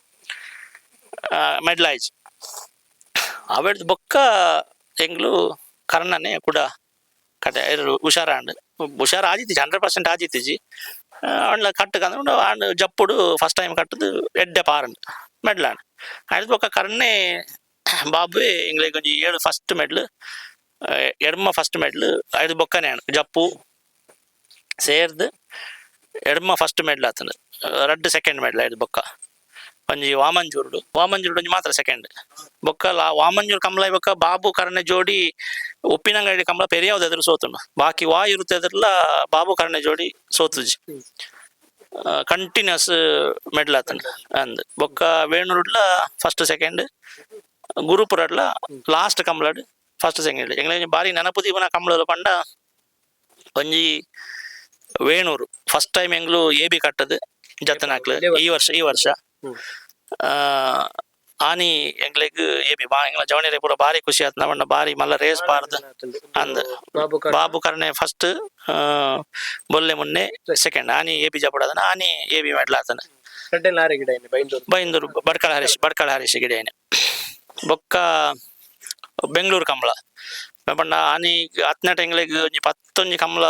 ಮೆಡ್ಲಾಯ್ಜ್ ಅವೆಡ್ದು ಬೊಕ್ಕ ಎಂಗ್ಲು ಕರ್ಣನೆ ಕೂಡ ಕತೆ ಹುಷಾರ ಆಜಿತ್ತಿಜಿ 100% ಆಜಿತ್ತಿಜಿ ಅಂಡ್ಲ ಕಟ್ಟಕಂದ್ರೆ ಆಂಡ್ ಜಪ್ಪುಡು ಫಸ್ಟ್ ಟೈಮ್ ಕಟ್ಟದು ಎಡ್ಡೆ ಪಾರಂಡು ಮೆಡ್ಲಾಂಡ್ ಅಡ್ದು ಬೊಕ್ಕ ಕರ್ಣೆ ಬಾಬುವೆ ಎಂಗ್ಲಿಗೆ ಒಂಜಿ 7 ಫಸ್ಟ್ ಮೆಡ್ಲ್ ಎಡ್ಮ ಫಸ್ಟ್ ಮೆಡ್ಲ್ ಐದು ಬೊಕ್ಕನೆ ಜಪ್ಪು ಸೇರ್ದು ಎಡ್ಮ ಫಸ್ಟ್ ಮೆಡ್ಲ್ ಆತಂದು 2 ಸೆಕೆಂಡ್ ಮೆಡ್ಲ್ ಐದು ಬೊಕ್ಕ ಒಂಜಿ ವಾಮಂಜೂರುಡು ಒಂಜಿ ಮಾತ್ರ ಸೆಕೆಂಡ್ ಬೊಕ್ಕ ವಾಮಂಜೂರು ಕಂಬಳ ಬೊಕ್ಕ ಬಾಬು ಕರ್ಣೆ ಜೋಡಿ ಉಪ್ಪಿನಂಗಡಿ ಕಂಬಳ ಪೆರಿಯಾವ್ದು ಎದುರು ಸೋತುಂಡು ಬಾಕಿ ವಾ ಇರುತ್ತೆ ಎದುರ್ಲ ಬಾಬು ಕರ್ಣೆ ಜೋಡಿ ಸೋತುಜಿ ಕಂಟಿನ್ಯೂಸ್ ಮೆಡ್ಲ್ ಆತಂಡ ಅಂದ್ ಬೊಕ್ಕ ವೇಣೂರುಡ್ಲ ಫಸ್ಟ್ ಸೆಕೆಂಡ್ ಗುರುಪುರಡ್ಲ ಲಾಸ್ಟ್ ಕಂಬಳಡ್ ಫಸ್ಟ್ ಸೆಕೆಂಡ್ ಎಂಗ್ಲ ಬಾರಿ ನೆನಪು ದೀಪನ ಕಂಬಳ ಪಂಡ ಒಂಜಿ ವೇಣೂರು ಫಸ್ಟ್ ಟೈಮ್ ಎಂಗ್ಲು ಎ ಬಿ ಕಟ್ಟದು ಜತ್ತನಾಕ್ಲು ಈ ವರ್ಷ ಆನಿ ಎಂಗ್ಲೆಗ್ ಎ ಬಿ ಎಂಗ್ಲ ಜವಣಿಯರೆ ಪೂರ ಬಾರಿ ಖುಷಿ ಆತ್ನ ಪಂಡ ಬಾರಿ ಮಲ್ಲ ರೇಸ್ ಪಾರ್ದು ಅಂದ್ ಬಾಬು ಕರ್ಣೆ ಫಸ್ಟ್ ಬೊಲ್ಲೆ ಮುನ್ನೆ ಸೆಕೆಂಡ್ ಆನಿ ಎ ಬಿ ಜಪಡದನ ಆನಿ ಎ ಬಿ ಮೆಡ್ಲ್ ಆತನ ಬೈಂದೂರು ಬಡ್ಕಳ ಹರೀಶ್ ಗಿಡೇನೆ ಬೊಕ್ಕ ಬೆಂಗಳೂರು ಕಂಬಳ ಪಂಡ ಆನಿ ಹತ್ತನೇ ಎಂಗ್ಲೆಗ್ ಒಂಜಿ 11 ಕಂಬಳ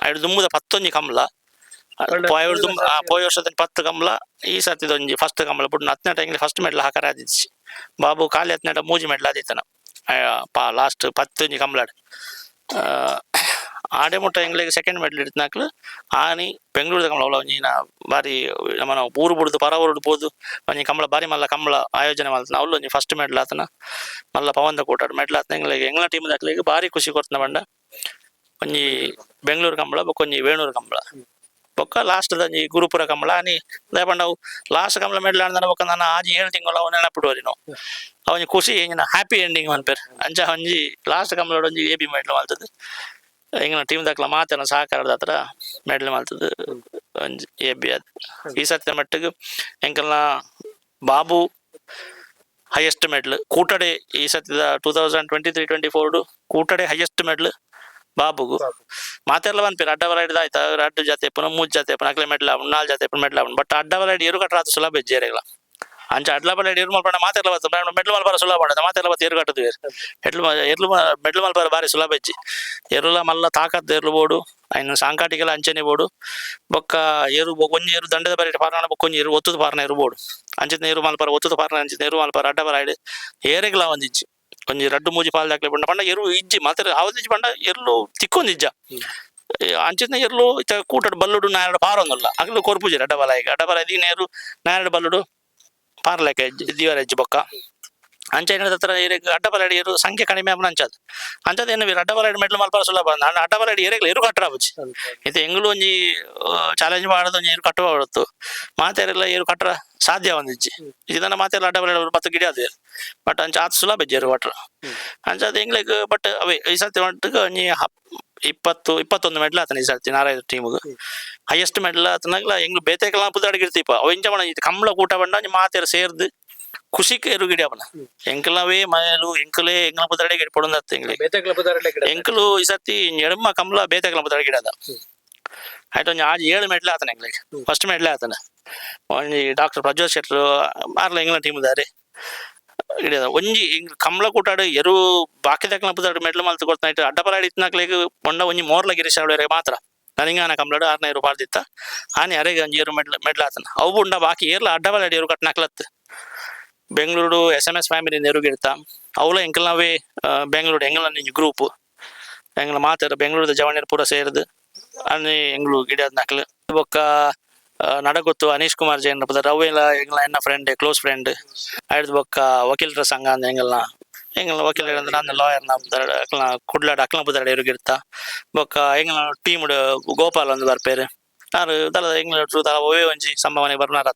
ಐಡು ದುಂಬುದ 11 ಕಂಬಳ ಪೋಯ ವರ್ಷದ 10 ಕಂಬಳ ಈ ಸರ್ತಿದೊಂಜಿ ಫಸ್ಟ್ ಕಂಬಳ ಬಿಟ್ಟು 10ನೇ ಟೈಮ್ಲಿ ಫಸ್ಟ್ ಮೆಡ್ಲ್ ಹಾಕರ ಆದಿಚ್ಚಿ ಬಾಬು ಖಾಲಿ 10ನೇ ಮೂಜಿ ಮೆಡ್ಲ್ ಆದಿತ್ತನ ಲಾಸ್ಟ್ 11 ಕಂಬಳಡ್ ಆಡೆ ಮುಟ್ಟ ಎಂಗ್ಲಿಗೆ ಸೆಕೆಂಡ್ ಮೆಡ್ಲ್ ಹಿಡಿದ್ನಾಕ್ಲು ಆನಿ ಬೆಂಗಳೂರದ ಕಂಬಳ ಅವಳ ಒಂಜಿನ ಬಾರಿ ನಮ್ಮನ ಊರು ಬಿಡುದು ಪರ ಊರು ಬೋದು ಒಂಜಿ ಕಂಬಳ ಬಾರಿ ಮಲ್ಲ ಕಂಬಳ ಆಯೋಜನೆ ಮಾಡ್ತಾನ ಅವಳು ಒಂಜಿ ಫಸ್ಟ್ ಮೆಡ್ಲ್ ಆತನ ಮಲ್ಲ ಪವಂದ ಕೂಟಾಡು ಮೆಡ್ಲ್ ಆತನ ಎಂಗ್ಲ ಟೀಮ್ ದಾಕ್ಲಿಗೆ ಬಾರಿ ಖುಷಿ ಕೊಡ್ತನ ಬಂಡ ಒಂಜಿ ಬೆಂಗಳೂರು ಕಂಬಳ ಬೊಕ್ಕ ಒಂಜಿ ವೇಣೂರು ಕಂಬಳ ಬೊಕ್ಕ ಲಾಸ್ಟ್ ಒಂಜಿ ಗುರುಪುರ ಕಂಬಳ ಆನಿ ಪಂಡ ಲಾಸ್ಟ್ ಕಂಬಳ ಮೆಡ್ಲ್ ಆಡ್ದಾನ ಬೊಕ್ಕ ನಾನು ಆಜಿ 7 ತಿಂಗಳು ಅವ್ ನೆನಪಿಡುವರಿ ನಾವು ಅವನಿ ಖುಷಿ ಹ್ಯಾಪಿ ಎಂಡಿಂಗ್ ಮನ್ಪೇರ್ ಅಂಚ ಒಂಜಿ ಲಾಸ್ಟ್ ಕಂಬಳ ಒಂಜಿ ಎ ಬಿ ಮೆಡ್ಲ್ ಮಾಡ್ತದೆ ಎಂಗ್ಲ ಟೀಮ್ ದಾಕ್ಲ ಮಾತನ ಸಹಕಾರದ ಹತ್ರ ಮೆಡ್ಲ್ ಮಾಡ್ತದೆ ಒಂಜಿ ಎ ಬಿ ಅದು ಈ ಸತ್ಯ ಮಟ್ಟಿಗೆ ಎಂಕಲ್ನ ಬಾಬು ಹೈಯೆಸ್ಟ್ ಮೆಡ್ಲ್ ಕೂಟಡೆ ಈ ಸತ್ಯದ 2023-24 ಕೂಟಡೆ ಹೈಯೆಸ್ಟ್ ಮೆಡ್ಲ್ ಬಾಬುಗು ಮಾತೆಲ್ಲ ಬಂದ್ಪೇರು ಅಡ್ಡವಲೈಡ್ ಆಯ್ತಾ 2 ಜತೆ ಪುನಃ 3 ಜತೆ ಪುನಃ ಅಕ್ಲೆ ಮೆಡ್ಲ್ 4 ಜತೆ ಪುನಃ ಮೆಡ್ಲ್ ಬಟ್ ಅಡ್ಡವಲೈಡ್ ಏರು ಕಟ್ಟರಾತು ಸುಲಭ ಹೆಜ್ಜೆರೆಗಳ ಅಂಚ ಅಡ್ಡವಲೈಡ್ ಏರು ಮಲ್ಪಂಡ ಮಾತೆಲ್ಲ ಬರ್ತದೆ ಮೆಡ್ಲ್ ಮಲ್ಪಾರ ಸುಲಭ ಮಾಡದ ಮಾತೆಲ್ಲ ಬತ್ತು ಏರು ಕಟ್ಟದು ಎರ್ಲು ಮೆಡ್ಲ್ ಮಲ್ಪಾರ ಬಾರಿ ಸುಲಭ ಹೆಜ್ಜಿ ಎರುಲ ಮಲ್ಲ ತಾಕತ್ ಎರ್ಲು ಬೋಡು ಅಯ್ನ ಸಾಂಕಾಟಿಗೆಲ್ಲ ಅಂಚನೆ ಬೋಡು ಬೊಕ್ಕ ಏರು ಒಂಜಿ ಏರು ದಂಡದ ಬರೀ ಪಾರ್ನ ಬೊಕ್ಕ ಒಂಜಿ ಏರು ಒತ್ತುದು ಪಾರ್ನ ಏರು ಬೋಡು ಅಂಚಿನ ನೀರು ಮಲ್ಪಾರ ಒತ್ತುದು ಪಾರ್ನ ಅಂಚಿನ ನೀರು ಮಲ್ಪಾರ ಅಡ್ಡವಲೈಡ್ ಏರೆಗ್ಲ ಒಂದಿಜ್ಜಿ ಒಂಜಿ 2-3 ಪಾಲ್ ದಾಕ್ಲೆ ಪಂಡ ಎರು ಇಜ್ಜಿ ಮಾತ್ರ ಅವದಿಜ್ಜಿ ಪಂಡ ಎರ್ಲು ತಿಕ್ಕೊಂದಿಜ್ಜ ಅಂಚಿನ ಎರ್ಲು ಇತ್ತ ಕೂಟಡ್ ಬಲ್ಲುಡು ನಾಯಡು ಪಾರೊಂದುಲ್ಲ ಅಗ್ಲು ಕೊರ್ಪುಜಿ ಅಡ್ಡಬಲ ನೇರು ನಾಯಡು ಬಲ್ಲುಡು ಪಾರ್ಲೆಕ್ಕ ದಿವರ ಹೆಜ್ಜಿ ಬೊಕ್ಕ ಅಂಚ ಹತ್ರ ಅಡ್ಡಬಲಡಿ ಏರು ಸಂಖ್ಯೆ ಕಡಿಮೆ ಆಪನ ಅಂಚದ ಅಂಚದ ಏನು ಅಡ್ಡಬಲಡಿ ಮೆಡ್ಲ್ ಮಲ್ಪಾರ ಸುಲಭ ಅಡ್ಡಬಲಡಿ ಏರೆಗ್ಲ ಏರು ಕಟ್ಟರಾಬುಜಿ ಇದು ಎಂಗ್ಲು ಒಂಜಿ ಚಾಲೆಂಜ್ ಮಾಡೋದು ಒಂಜಿ ಏರು ಕಟ್ಟುವ ಹೊರತು ಮಾತೆರೆಲ್ಲ ಏರು ಕಟ್ಟರ ಸಾಧ್ಯ ಒಂದಿಜ್ಜಿ ಇದನ್ನ ಮಾತೆಲ್ಲ ಅಡ್ಡಬಲಡಿ 10 ಗಿಡ ಅದು ಬಟ್ ಅಂಚ ಆತ ಸುಲಭ ಹೆಜ್ಜೆ ಕಟ್ರ ಅಂಚದ ಎಂಗ್ಲಿಗ್ ಬಟ್ ಅವೇ ಈ ಸರ್ತಿ ಮಟ್ಟಿಗೆ ಒಂಜಿ 21 ಮೆಡ್ಲ್ ಆತನ ಈ ಸರ್ತಿ ನಾರಾಯಣ ಟೀಮ್ಗೆ ಹೈಯೆಸ್ಟ್ ಮೆಡ್ಲ್ ಆತನಾಗ್ಲ ಎಂಗ್ಲು ಬೇತೆಕಲ್ಲ ಪುದಾಡಿಗಿರ್ತೀಪ ಅವ ಇಂಚ ಮಾಡ ಕಂಬಳ ಕೂಟ ಬಂಡ ಮಾತೆರು ಸೇರ್ದು ಖುಷಿಗೆ ಎರುಗಿಡಿ ಅವನ ಎಂಕಲವೇ ಮನೆಯಲು ಎಂಕಲೇ ಎಂಗ್ಲ ಪುದಾಡಿಗೆ ಪೊಡೊಂದತ್ತ ಎಂಕಲು ಈ ಸರ್ತಿ ಎಡಮ ಕಂಬಳ ಬೇತೆಕಲ ಪುದಾಡಿಗಿಡದ ಆಯ್ತು ಒಂಜಿ ಆಜಿ 7 ಮೆಡ್ಲ್ ಆತನ ಎಂಗ್ಲಿಗೆ ಫಸ್ಟ್ ಮೆಡ್ಲ್ ಆತನ ಒಂಜಿ ಡಾಕ್ಟರ್ ಪ್ರಜ್ವಲ್ ಶೆಟ್ರು ಮಾರ್ಲ ಎಂಗ್ಲ ಟೀಮ್ ದಾರೆ ಹಿಡಿಯದ ಒಂಜಿ ಕಂಬಳ ಕೂಟಾಡು ಎರು ಬಾಕಿ ದಕ್ಕಲ ಪುದಾಡು ಮೆಡ್ಲ್ ಮಲ್ತು ಕೊಡ್ತಾ ಇಟ್ಟು ಅಡ್ಡಪಲಾಡಿ ಇತ್ನಾಕ್ಲಿಗೆ ಒಂಡ ಒಂಜಿ ಮೋರ್ಲ ಗಿರೀಶ್ ಅವಳಿಗೆ ಮಾತ್ರ ನನಗಾನ ಕಂಬಳಡು 600 ಪಾಲ್ದಿತ್ತ ಆನೆ ಅರೆಗೆ ಒಂಜಿ ಏರು ಮೆಡ್ಲ್ ಆತನ ಅವು ಉಂಡ ಬಾಕಿ ಏರ್ಲ ಅಡ್ಡಪಲಾಡಿ ಏರು ಕಟ್ನಾಕ್ಲತ್ತು ಬೆಂಗಳೂರು SMS ಫ್ಯಾಮಿಲಿ ನೆರುಗಿಡ್ತಾ ಅವಳ ಎಂಕಲ್ನವೇ ಬೆಂಗಳೂರು ಎಂಗ್ಲ ಗ್ರೂಪ್ ಎಂಗ್ಲ ಮಾತಾಡ ಬೆಂಗಳೂರದ ಜವಣಿಯರು ಪೂರ ಸೇರಿದು ಅಲ್ಲಿ ಎಂಗ್ಳು ಗಿಡದ ನಕ್ಲು ಬೊಕ್ಕ ನಡಗೊತ್ತು ಅನೀಶ್ ಕುಮಾರ್ ಜೈನ್ ರವೆಲ್ಲ ಎಂಗ್ಲ ಎನ್ನ ಫ್ರೆಂಡ್ ಕ್ಲೋಸ್ ಫ್ರೆಂಡ್ ಆಯ್ತು ಬೊಕ್ಕ ವಕೀಲರ ಸಂಘ ಅಂದ ಎಂಗ್ಲ ವಕೀಲರ ಅಂದ್ರೆ ನನ್ನ ಲಾಯರ್ ಅಕ್ಲ ಕುಡ್ಲಾಡ ಅಕ್ಲ ಬುದಾಡ ಎರುಗಿಡ್ತಾ ಬೊಕ್ಕ ಎಂಗ್ಲ ಟೀಮ್ ಗೋಪಾಲ್ ಒಂದು ಬರ್ಪೇರು ಯಾರು ತಲದ ಎಂಗ್ಲ ತಲ ಒವೇ ಒಂಜಿ ಸಂಭಾವನೆ ಬರ್ನಾರ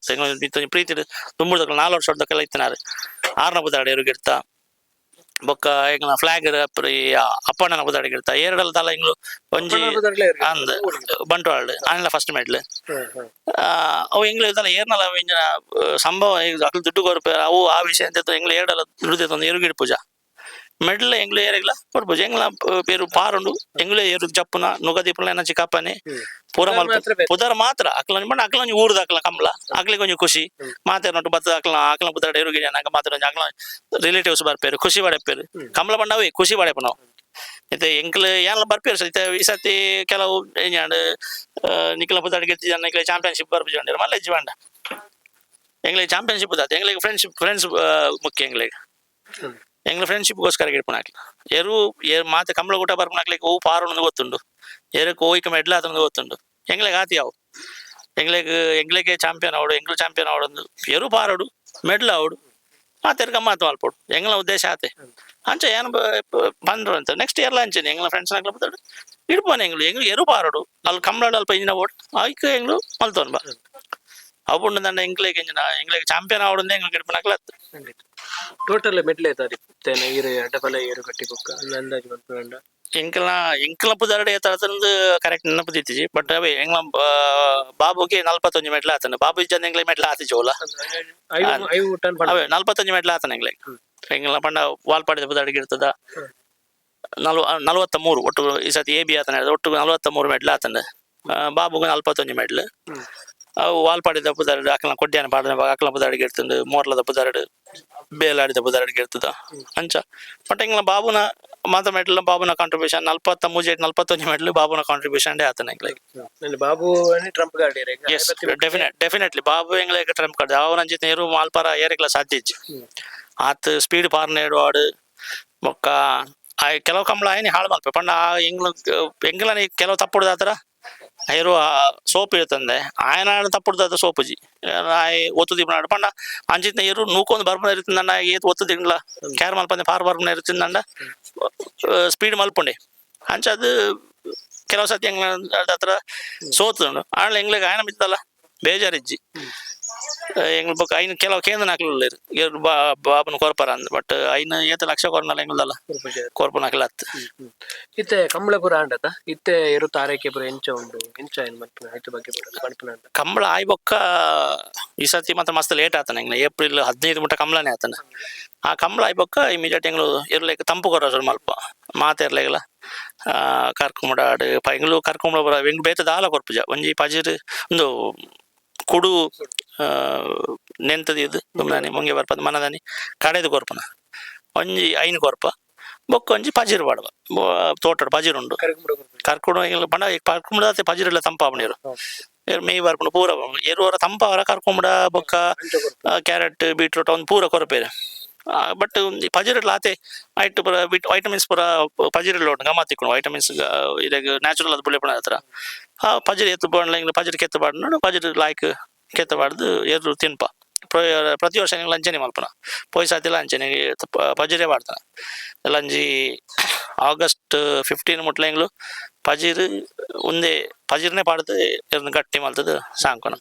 ಪ್ರೀತಿ ತುಂಬುದಕ್ಕೆ 4 ವರ್ಷದಕ್ಕೆಲ್ಲ ಇತ್ತಿನಾರು 6ನ ಬುದಾಡ ಎರುಗಿಡ್ತಾ ಬೊಕ್ಕ ಎಂಗ್ಲ ಫ್ಲಾಗ್ ಅಪ್ಪಣ್ಣನ ಬುದಾಡಿಗಿಡ್ತಾ ಏರಡಲ್ಲ ತಲ ಎಂಗ್ಲು ಒಂಜಿ ಅಂದ್ ಬಂಟ್ವಾಳ ಆನೆಲ್ಲ ಫಸ್ಟ್ ಮೆಡ್ಲ್ ಅವು ಎಂಗ್ಲು ತಲ ಏರ್ನಲ್ಲ ಸಂಭವ ಅಕ್ಲು ದುಡ್ಡು ಕೊರಪೆ ಅವು ಆ ವಿಷಯ ಅಂತ ಎಂಗ್ಲು ಏರಡಲ್ಲ ದುಡ್ಡು ಒಂದು ಎರುಗಿಡ್ ಪೂಜಾ ಮೆಡ್ಲ್ ಎಂಗ್ಲು ಏರೆಗ್ಲ ಕೊಡ್ಪುಜ ಎಂಗ್ಲ ಪೇರು ಪಾರುಂಡು ಎಂಗ್ಲೇ ಏರು ಜಪ್ಪುನ ನುಗದೀಪುನ ಎನ್ನ ಚಿಕ್ಕಪ್ಪನೆ ಪೂರ ಮಲ್ಪ ಪುದರ್ ಮಾತ್ರ ಅಕ್ಲ ಬಂಡ ಅಕ್ಲ ಊರ್ದ ಅಕ್ಲ ಕಂಬಳ ಅಕ್ಲಿಗೆ ಒಂಜಿ ಖುಷಿ ಮಾತಾಡ ನೋಟು ಬತ್ತ ಅಕ್ಲ ಬುದಾಡ ಎರುಗಿನ ನಂಗೆ ಮಾತಾಡ ಅಕ್ಲ ರಿಲೇಟಿವ್ಸ್ ಬರ್ಪೇರು ಖುಷಿ ಪಡೆಪೇರು ಕಂಬಳ ಬಂಡವೇ ಖುಷಿ ಪಡೆಪ ನಾವು ಇತ್ತೆ ಎಂಕ್ಲು ಏನೆಲ್ಲ ಬರ್ಪೇರು ಸರ್ ಇತ್ತೆ ಈ ಸರ್ತಿ ಕೆಲವು ಏನಾಡು ನಿಕ್ಲ ಬುದಾಡ ಗೆದ್ದಿದ್ದ ನಿಕ್ಲೆ ಚಾಂಪಿಯನ್ಶಿಪ್ ಬರ್ಬಿಜೊಂಡಿರು ಮಲ್ಲ ಹೆಜ್ಜಿ ಬಂಡ ಎಂಗ್ಲಿಗೆ ಚಾಂಪಿಯನ್ಶಿಪ್ ದಾತ ಎಂಗ್ಲಿಗೆ ಫ್ರೆಂಡ್ಸ್ ಮುಖ್ಯ ಎಂಗ್ಲ ಫ್ರೆಂಡ್ಶಿಪ್ಗೋಸ್ಕರ ಗಿಡ್ಪುನಾಕ್ಲ ಎರು ಮಾತೆ ಕಂಬಳ ಊಟ ಬರ್ಪುನಾಕ್ಲಿಕ್ಕೆ ಹೂ ಪಾರು ಗೊತ್ತುಂಡು ಎರಕ್ಕೆ ಹೋಯ್ಕ ಮೆಡ್ಲ್ ಆತನದು ಗೊತ್ತುಂಡು ಎಂಗ್ಲಿಗೆ ಆತಿ ಯಾವು ಎಂಗ್ಲೆಗೆ ಚಾಂಪಿಯನ್ ಅವಡು ಎಂಗ್ಲು ಚಾಂಪಿಯನ್ ಅವಡು ಎರು ಪಾರಡು ಮೆಡ್ಲ್ ಅವಡು ಮತ್ತೆ ಗಮ್ಮತ್ತು ಮಲ್ಪೋಡು ಎಂಗ್ಲ ಉದ್ದೇಶ ಆತೆ ಅಂಚ ಏನು ಬಂದ್ರು ಅಂತ ನೆಕ್ಸ್ಟ್ ಇಯರ್ಲ ಅಂಚೇನೆ ಎಂಗ್ಲ ಫ್ರೆಂಡ್ಸ್ ನಾಗ್ಲ ಬತ್ತಾಡು ಇಡ್ಪಾನೆ ಎಂಗ್ಲು ಎರು ಪಾರಡು ಅಲ್ಲಿ ಕಂಬಳ ಅಲ್ಪ ಇಂಜಿನ ಓಡ್ ಆಯ್ಕೆ ಎಂಗ್ಲು ಮಲ್ತೋನ್ ಬಾ ಅವು ದಂಡ ಎಂಗ್ಲೆಗೆ ಚಾಂಪಿಯನ್ ಅವಡು ಎಂಗ್ಲು ಗಿಡ್ಪನಾಗ್ಲ ಟೋಟಲ್ ಮೆಡ್ಲ್ ಐತಾರಿ ಅಡ್ಡಪಲ ಏರು ಕಟ್ಟಿ ಬೊಕ್ಕ ಅಂದಾಜು ಮಲ್ಪುಂಡ ಎಂಕ್ಲ ಪುದಾರ್ಡ್ ಏತಾತಂದು ಕರೆಕ್ಟ್ ನೆನಪು ದಿತ್ತಿಜಿ ಬಟ್ ಅವೇ ಎಂಗ್ಲ ಬಾಬುಗೆ 41 ಮೆಡ್ಲ್ ಆತನ ಬಾಬು ಇಜ್ಜಂದ ಎಂಗ್ಲೆ ಮೆಡ್ಲ್ ಆತಿಜಿ ಓಲ ಅವೇ 41 ಮೆಡ್ಲ್ ಆತನ ಎಂಗ್ಲ ಪಂಡ ವಾಲ್ಪಾಡಿದ ಪುದಾರ್ಡ್ ಇರ್ತದ 43 ಒಟ್ಟು ಈ ಸತಿ ಎ ಬಿ ಆತನ ಒಟ್ಟು 43 ಮೆಡ್ಲ್ ಆತನ ಬಾಬುಗೆ 41 ಮೆಡ್ಲ್ ಅವು ವಾಲ್ಪಾಡಿದ ಪುದಾರ್ಡ್ ಅಕ್ಲ ಕೊಡ್ಯಾನ ಪಾಡಿನ ಅಕ್ಲ ಪುದಾರ್ಡ್ಗೆ ಇರ್ತಂದು ಮೋರ್ಲದ ಪುದಾರ್ಡ್ ಬೇಲಾಡಿದ ಪುದಾರ್ಡ್ಗೆ ಇರ್ತದ ಅಂಚ ಬಟ್ ಎಂಗ್ಲ ಬಾಬುನ ಮಾತ ಮೆಡ್ಲ್ ಬಾಬುನ ಕಾಂಟ್ರಿಬ್ಯೂಷನ್ 41 ಮೆಡ್ಲ್ ಬಾಬುನ ಕಾಂಟ್ರಿಬ್ಯೂಷನ್ ಆತನ ಎಂಗ್ಲೆಗೆ Babu trump card as definitely Babu ಎಂಗ್ಲೆಗೆ ಟ್ರಂಪ್ ಕಾರ್ಡ್ ಅವನ ಜೊತೆ ನೀರು ಮಾಲ್ಪಾರ ಏರಿಕ್ಲ ಸಾಧ್ಯ ಆತ್ ಸ್ಪೀಡ್ ಪಾರ್ನೇಡು ಆಡು ಬೊಕ್ಕ ಕೆಲವು ಕಂಬಳ ಆಯ್ನಿ ಹಾಳು ಮಲ್ಪೆ ಪಂಡ ಎಂಗ್ಲನಿ ಕೆಲವು ತಪ್ಪುಡ್ದಾತ್ರ ಐರು ಸೋಪ್ ಇರ್ತಂದೆ ಆಯ್ನ ತಪ್ಪುಡ್ದಾದ ಸೋಪುಜಿ ಆಯ್ ಒತ್ತುದಿ ನಾಡು ಪಂಡ ಅಂಜಿತ್ನ ಏರು ನೂಕೊಂದು ಬರ್ಬನ ಇರ್ತಂದ ಏತ್ ಒತ್ತುದಿಲ್ಲ ಕ್ಯಾರ್ ಮಲ್ಪಂದೆ ಫಾರ್ ಬರ್ಬನ ಇರ್ತಂದ ಸ್ಪೀಡ್ ಮಲ್ಪುಂಡೆ ಅಂಚದು ಕೆಲವು ಸತಿ ಹತ್ರ ಸೋತುಂಡು ಆಳ್ಲ ಎಂಗ್ಲಿಗೆ ಆಯ್ನ ಬಿದ್ದಲ್ಲ ಬೇಜಾರಿಜ್ಜಿ ಎಂಗ್ಲ ಬೊಕ್ಕ ಐನ್ ಕೆಲವು ಕೇಂದ್ರ ನಾಕ್ಲ ಬಾಬುನ ಕೊರ್ಪರ ಅಂದ್ ಬಟ್ ಐನ್ ಏತ ಲಕ್ಷ ಕೊರ್ನಲ್ಲ ಎಂಗ್ಲದಲ್ಲ ಕೊರ್ಪ ನಾಕ್ಲ ಹತ್ತು ಇತ್ತೆ ಕಂಬಳಪುರ ಆಂಡತ ಇತ್ತೆ ಇರುತ್ತ ಆರೈಕೆ ಪುರ ಎಂಚ ಉಂಡು ಎಂಚ ಏನ್ ಮಲ್ಪುನ ಐತ ಬಗ್ಗೆ ಮಲ್ಪುನ ಕಂಬಳ ಆಯ್ ಬೊಕ್ಕ ಈ ಸತಿ ಮತ್ತೆ ಮಸ್ತ್ ಲೇಟ್ ಆತನ ಎಂಗ್ಲ ಏಪ್ರಿಲ್ 15 ಮುಟ್ಟ ಕಂಬಳನೇ ಆತನ ಆ ಕಂಬಳ ಆಯ್ ಬೊಕ್ಕ ಇಮಿಡಿಯೇಟ್ ಎಂಗ್ಲು ಇರ್ಲಿಕ್ಕೆ ತಂಪು ಕೊರ ಮಲ್ಪ ಮಾತೆರ್ಲೆಗಲ ಕರ್ಕೊಂಬಡ ಆಡು ಎಂಗ್ಲು ಕರ್ಕೊಂಬಳ ಬರ ಎಂಗ್ ಬೇತದ ಆಲ ಕೊರ್ಪುಜ ಒಂಜಿ ಪಜಿರ್ ಒಂದು ಕುಡು ನೆಂತದ ಇದು ದುಮ್ನಾನಿ ಮುಂಗೆ ಬರ್ಪದ ಮನದಾನಿ ಕಡೆದು ಕೊರ್ಪನ ಒಂಜಿ ಐನ್ ಕೊರ್ಪ ಬೊಕ್ಕ ಒಂಜಿ ಪಜಿರ್ ಬಾಡುವ ತೋಟಡ್ ಪಜಿರ್ ಉಂಡು ಕರ್ಕೊಂಡು ಪಂಡ ಕರ್ಕೊಂಬಿಡತ್ತೆ ಪಜಿರ್ ಎಲ್ಲ ತಂಪಾವಣಿರು ಮೇಯ್ ಬರ್ಕೊಂಡು ಪೂರ ಎರುವರ ತಂಪಾವರ ಕರ್ಕೊಂಬಿಡ ಬೊಕ್ಕ ಕ್ಯಾರೆಟ್ ಬೀಟ್ರೂಟ್ ಒಂದು ಪೂರ ಕೊರಪೇರು ಬಟ್ ಪಜಿರಲ್ಲ ಆತೆ ಐಟ್ ಪೂರ ವೈಟಮಿನ್ಸ್ ಪೂರ ಪಜಿರಲ್ಲ ಉಂಟು ಗಮ್ಮತ್ತಿಕ್ಕೊಂಡು ವೈಟಮಿನ್ಸ್ ಇದಾಗ ನ್ಯಾಚುರಲ್ ಅದು ಬುಳ್ಳೆಪಣ ಹತ್ರ ಪಜಿರ್ ಎತ್ತು ಬಾಡ್ಲ ಪಜಿರ್ ಕೆತ್ತಬಾರ್ದು ಪಜಿರ್ ಲಾಯ್ಕ್ ಕೆತ್ತಬಾರ್ದು ಎರು ತಿನ್ಪ ಪ್ರತಿ ವರ್ಷ ಲಂಚನೆ ಮಲ್ಪನ ಪೋಯ್ ಸಾತಿಲ್ಲ ಅಂಚನೆ ಪಜಿರೇ ಬಾಡ್ತಾನೆ ಲಂಜಿ ಆಗಸ್ಟ್ 15 ಮುಟ್ಲ ಎಂಗ್ಲು ಪಜಿರ್ ಒಂದೇ ಪಜಿರ್ನೇ ಪಾಡ್ದು ಎರ್ನ ಗಟ್ಟಿ ಮಲ್ತದ ಸಾಂಕೊನ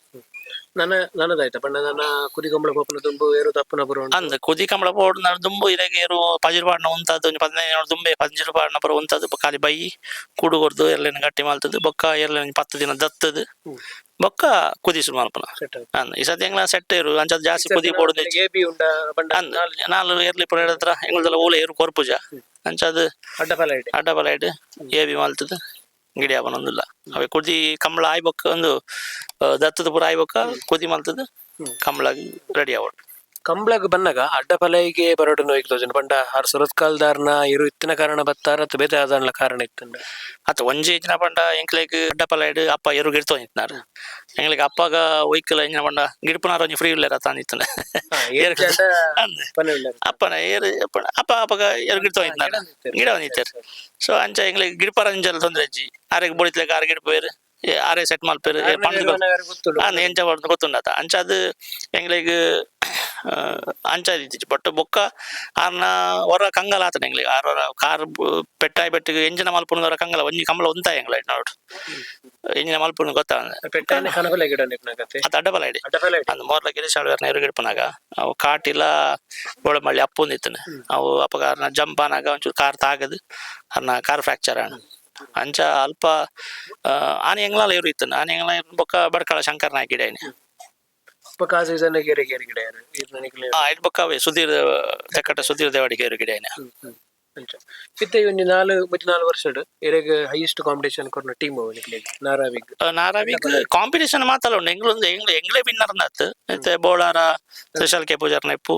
ನನ್ನದಾಯ್ತ ಪಂಡ ನನ್ನ ಕುದಿ ಕಂಬಳ ಪೋಪನ ದುಂಬು ಏರು ತಪ್ಪನ ಪುರ ಅಂದ್ ಕುದಿ ಕಂಬಳ ಪೋಡ್ನ ದುಂಬು ಇದಾಗ ಏರು ಪಜಿರ್ ಪಾಡ್ನ ಉಂತದ್ದು 15 ದುಂಬೆ ಪಜಿರ್ ಪಾಡ್ನ ಪುರ ಉಂತದ್ದು ಖಾಲಿ ಬೈ ಕೂಡು ಕೊರ್ದು ಎರ್ಲೇನ ಗಟ್ಟಿ ಮಲ್ತದ್ದು ಬೊಕ್ಕ ಎರ್ಲೇನ 10 ದಿನ ದತ್ತದು ಬೊಕ್ಕ ಕುದಿಸು ಮಲ್ಪನ ಅಂದ್ ಈ ಸತಿ ಎಂಗ್ಲ ಸೆಟ್ ಇರು ಅಂಚದ್ ಜಾಸ್ತಿ ಕುದಿ ಪೋಡುದು ನಾಲ್ ಎರ್ಲಿ ಪುರ ಹತ್ರ ಎಂಗ್ಲದಲ್ಲ ಓಲೆ ಏರು ಕೊರ್ಪುಜ ಅಂಚದ್ ಅಡ್ಡಪಲ ಇಡ್ ಏಬಿ ಮಲ್ತದ ಗಿಡಿ ಅವನೊಂದಿಲ್ಲ ಅವೆ ಕುದಿ ಕಂಬಳ ಆಯ್ ಬೊಕ್ಕ ಒಂದು ದತ್ತದ ಪುರ ಆಯ್ ಬೊಕ್ಕ ಕುದಿ ಮಲ್ತದ ಕಂಬಳಾಗಿ ರೆಡಿ ಆವಡ್ ಕಂಬಳಗ್ ಬನ್ನಗ ಅಡ್ಡಪಲೈಗೆ ಬರೋಡು ನೋಯ್ಕ್ ತೋಜನ ಪಂಡ ಆರ್ ಸುರತ್ ಕಾಲ್ದಾರ್ನ ಇರು ಇತ್ತಿನ ಕಾರಣ ಬತ್ತಾರ ಅತ್ ಬೇತೆ ಆದಾನ್ಲ ಕಾರಣ ಇತ್ತಂಡ ಅತ್ ಒಂಜಿ ಇಜ್ಜಿನ ಪಂಡ ಎಂಕ್ಲೆಗ್ ಅಡ್ಡಪಲ ಇಡ್ ಅಪ್ಪ ಎರು ಗಿಡ್ತೋ ನಿಂತನಾರ ಎಂಗ್ಲೆಗ್ ಅಪ್ಪಗ ಒಯ್ಕಲ ಇಂಜಿನ ಪಂಡ ಗಿಡ್ಪುನಾರ ಒಂಜಿ ಫ್ರೀ ಇಲ್ಲೇರ ತಾನಿತ್ತನ ಅಪ್ಪನ ಏರು ಅಪ್ಪ ಅಪ್ಪಗ ಎರು ಗಿಡ್ತೋ ನಿಂತನಾರ ಗಿಡ ನಿಂತಾರ ಸೊ ಅಂಚ ಎಂಗ್ಲೆಗ್ ಗಿಡ್ಪರ ಇಂಜಲ್ ತೊಂದ್ರೆ ಅಜ್ಜಿ ಆರೆಗ್ ಬೊಡಿತ್ಲೆಗ್ ಆರೆ ಗಿಡ್ಪೇರು ಆರೆ ಸೆಟ್ ಮಲ್ಪೇರು ಎಂಚ ಗೊತ್ತುಂಡತ ಅಂಚ ಅದು ಎಂಗ್ಲೆಗ್ ಅಂಚ ಬಟ್ ಬೊಕ್ಕ ಆರ್ನ ಹೊರ ಕಂಗಲ ಆತನ ಎಂಗ್ಲೆಗ್ ಆರ ಕಾರ್ ಪೆಟ್ಟಾಯ್ ಬೆಟ್ಟಿಗೆ ಎಂಜಿನ ಮಲ್ಪುನವರ ಕಂಗಲ ಒಂಜಿ ಕಂಬಳ ಉಂತ ಎಂಗ್ಲ ನೋಡು ಎಂಜಿನ ಮಲ್ಪುನ ಗೊತ್ತಾಗ ಅದ್ ಅಡ್ಡಬಲ ಇಡಿ ಅಂದ್ ಮೋರ್ಲ ಗಿರಿಶಾಳ್ವೇರ್ನ ಎರು ಗಿಡ್ಪನಾಗ ಅವು ಕಾಟಿಲ ಗೋಳಮಳ್ಳಿ ಅಪ್ಪುಂದಿತ್ತನ ಅವು ಅಪ್ಪಗ ಆರ್ನ ಜಂಪ್ ಆನಾಗ ಒಂಚೂರು ಕಾರ್ ತಾಗದು ಅರ್ನ ಕಾರ್ ಫ್ರಾಕ್ಚರ್ ಆಣ ಅಂಚ ಅಲ್ಪ ಆನೆ ಎಂಗ್ಲಾಲ ಇರು ಇತ್ತನ ಆನೆ ಎಂಗ್ಲ ಬೊಕ್ಕ ಬಡ್ಕಳ ಶಂಕರ್ ನಾಯಕ್ ಗಿಡ ಐಟ್ ಬೊಕ್ಕ ಅವೇ ಸುಧೀರ್ ತೆಕ್ಕಟ ಸುಧೀರ್ ದೇವಾಡಿಗೆ ಇರು ಗಿಡ ಇತ್ತೆ ಒಂಜಿ 4 ವರ್ಷಡ್ ಎರೆಗ್ ಹೈಯೆಸ್ಟ್ ಕಾಂಪಿಟೇಷನ್ ಕೊರ್ನ ಟೀಮ್ ನಾರಾವಿಗ್ ಕಾಂಪಿಟೇಷನ್ ಮಾತಲ್ಲ ಉಂಡು ಎಂಗ್ಲೇ ವಿನ್ನರ್ ನತ್ ಇತ್ತೆ ಬೋಳಾರ ಸ್ಪೆಷಲ್ ಕೆ ಪೂಜಾರ್ನ ಇಪ್ಪು